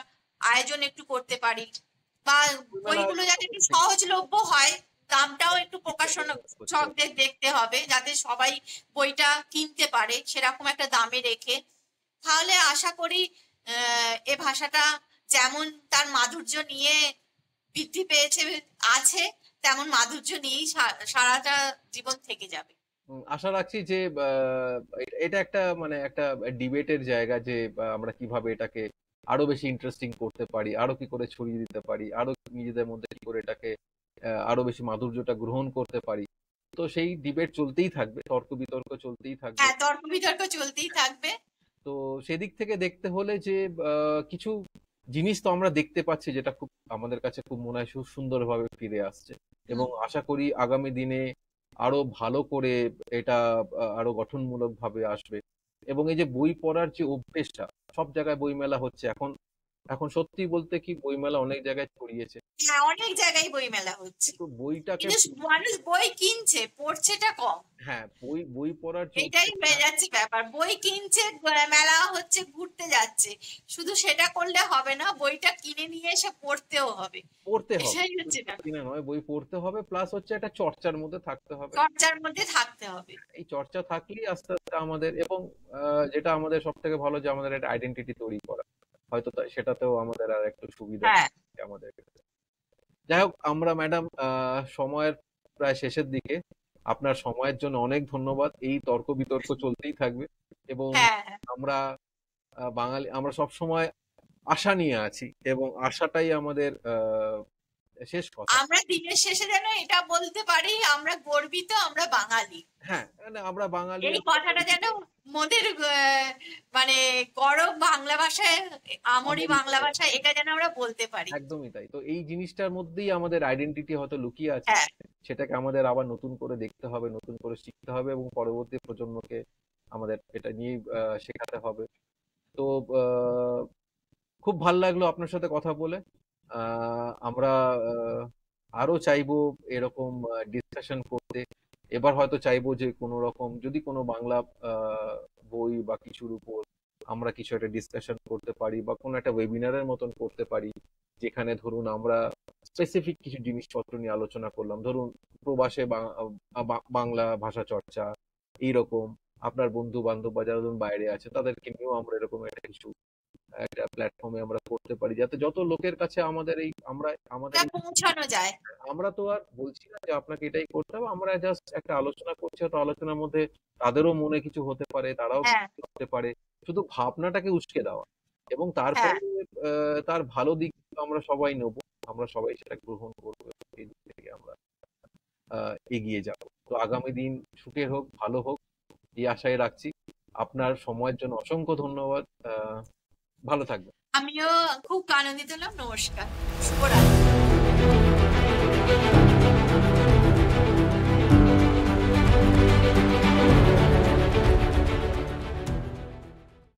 আয়োজন একটু করতে পারি, বা বইগুলো যাতে একটু সহজলভ্য হয়, দামটাও একটু প্রকাশকদের দেখতে হবে যাতে সবাই বইটা কিনতে পারে সেরকম একটা দামে রেখে, তাহলে আশা করি এ ভাষাটা যেমন তার মাধুর্য নিয়ে বৃদ্ধি পেয়েছে আছে, তেমন মাধুর্য নিয়েই সারাটা জীবন থেকে যাবে। আশা রাখছি যে এটা একটা মানে একটা ডিবেটের জায়গা যে আমরা কিভাবে এটাকে আরো বেশি ইন্টারেস্টিং করতে পারি, আরো কি করে ছড়িয়ে দিতে পারি, আরো নিজেদের মধ্যে কি করে এটাকে আরো বেশি মাধুর্যটা গ্রহণ করতে পারি। তো সেই ডিবেট চলতেই থাকবে, তর্ক বিতর্ক চলতেই থাকবে। হ্যাঁ, তর্ক বিতর্ক চলতেই থাকবে। তো সেদিক থেকে দেখতে হলে যে কিছু জিনিস তো আমরা দেখতে পাচ্ছি, যেটা খুব আমাদের কাছে খুব মনে হয় খুব সুন্দরভাবে ফিরে আসছে, এবং আশা করি আগামী দিনে আরো ভালো করে এটা আরো গঠনমূলক ভাবে আসবে। এবং এই যে বই পড়ার যে অভ্যেসটা, সব জায়গায় বইমেলা হচ্ছে এখন। এখন সত্যি বলতে কি, বইমেলা অনেক জায়গায় ছড়িয়েছে, হ্যাঁ, অনেক জায়গায় বই মেলা হচ্ছে, কিন্তু বইটাকে, কিন্তু মানুষ বই কিনছে, পড়ছেটা কম। হ্যাঁ, বই বই পড়ার যে এটাই অভ্যেসটা, হয়ে যাচ্ছে ব্যাপার, বই কিনছে, মেলা হচ্ছে, ঘুরতে যাচ্ছে, শুধু সেটা করলে হবে না, বইটা কিনে নিয়ে এসে পড়তেও হবে। পড়তে হবে, এটাই হচ্ছে ব্যাপার, কিনা নয়, বই পড়তে হবে, প্লাস হচ্ছে একটা চর্চার মধ্যে থাকতে হবে। চর্চার মধ্যে থাকতে হবে। এই চর্চা থাকলেই আস্তে আস্তে আমাদের, এবং যেটা আমাদের সব থেকে ভালো, যে আমাদের একটা আইডেন্টিটি তৈরি করা, হয়তো সেটাতেও আমাদের আর একটু সুবিধা হ্যাঁ, আমাদের ক্ষেত্রে। যাই হোক, আমরা ম্যাডাম সময়ের প্রায় শেষের দিকে, আপনার সময়ের জন্য অনেক ধন্যবাদ। এই তর্ক বিতর্ক চলতেই থাকবে, এবং হ্যাঁ, হ্যাঁ। আমরা বাঙালি, আমরা সব সময় আশা নিয়ে আছি, এবং আশাটাই আমাদের শেষ কথা। আমরা দিনের শেষে যেন এটা বলতে পারি, আমরা গর্বিত, আমরা বাঙালি। হ্যাঁ, মানে আমরা বাঙালি, এই কথাটা যেন মোদের মানে গরম বাংলা ভাষায়, আমরি বাংলা ভাষায় এটা যেন আমরা বলতে পারি। একদমই তাই। তো এই জিনিসটার মধ্যেই আমাদের আইডেন্টিটি হয়তো লুকিয়ে আছে, হ্যাঁ, সেটাকে আমাদের আবার নতুন করে দেখতে হবে, নতুন করে শিখতে হবে, এবং পরবর্তী প্রজন্মকে আমাদের এটা নিয়ে শেখাতে হবে। তো আহ, খুব ভাল লাগলো আপনার সাথে কথা বলে। আমরা আরো চাইবো এরকম ডিসকাশন করতে। এবার হয়তো চাইবো যে কোনো রকম, যদি কোনো বাংলা আহ, বই বা কিছুর উপর আমরা কিছু একটা ডিসকাশন করতে পারি, বা কোনো একটা ওয়েবিনারের মতন করতে পারি, যেখানে ধরুন আমরা স্পেসিফিক কিছু জিনিসপত্র নিয়ে আলোচনা করলাম, ধরুন প্রবাসে বাংলা ভাষা চর্চা, এইরকম আপনার বন্ধু বান্ধব বা যারা ধরুন বাইরে আছে, তাদেরকে নিয়েও আমরা এরকম একটা কিছু একটা প্ল্যাটফর্মে আমরা করতে পারি, যাতে যত লোকের কাছে আমাদের এই, আমরা আমাদের এটা পৌঁছানো যায়। আমরা তো আর বলছি না যে আপনাকে এটাই করতে হবে, আমরা জাস্ট একটা আলোচনা করছি, হয়তো আলোচনার মধ্যে তাদেরও মনে কিছু হতে পারে, তারাও হ্যাঁ, কিছু হতে পারে, শুধু ভাবনাটাকে উস্কে দেওয়া, এবং হ্যাঁ। তারপরে তার ভালো দিক আমরা সবাই নেব, আমরা সবাই সেটা গ্রহণ করবো, এই দিক থেকে আমরা এগিয়ে যাব। তো আগামী দিন সুখের হোক, ভালো হোক, এই আশায় রাখছি। আপনার সময়ের জন্য অসংখ্য ধন্যবাদ। ভালো থাকবেন। আমিও খুব আনন্দিত হলাম। নমস্কার, শুভরাত্রি।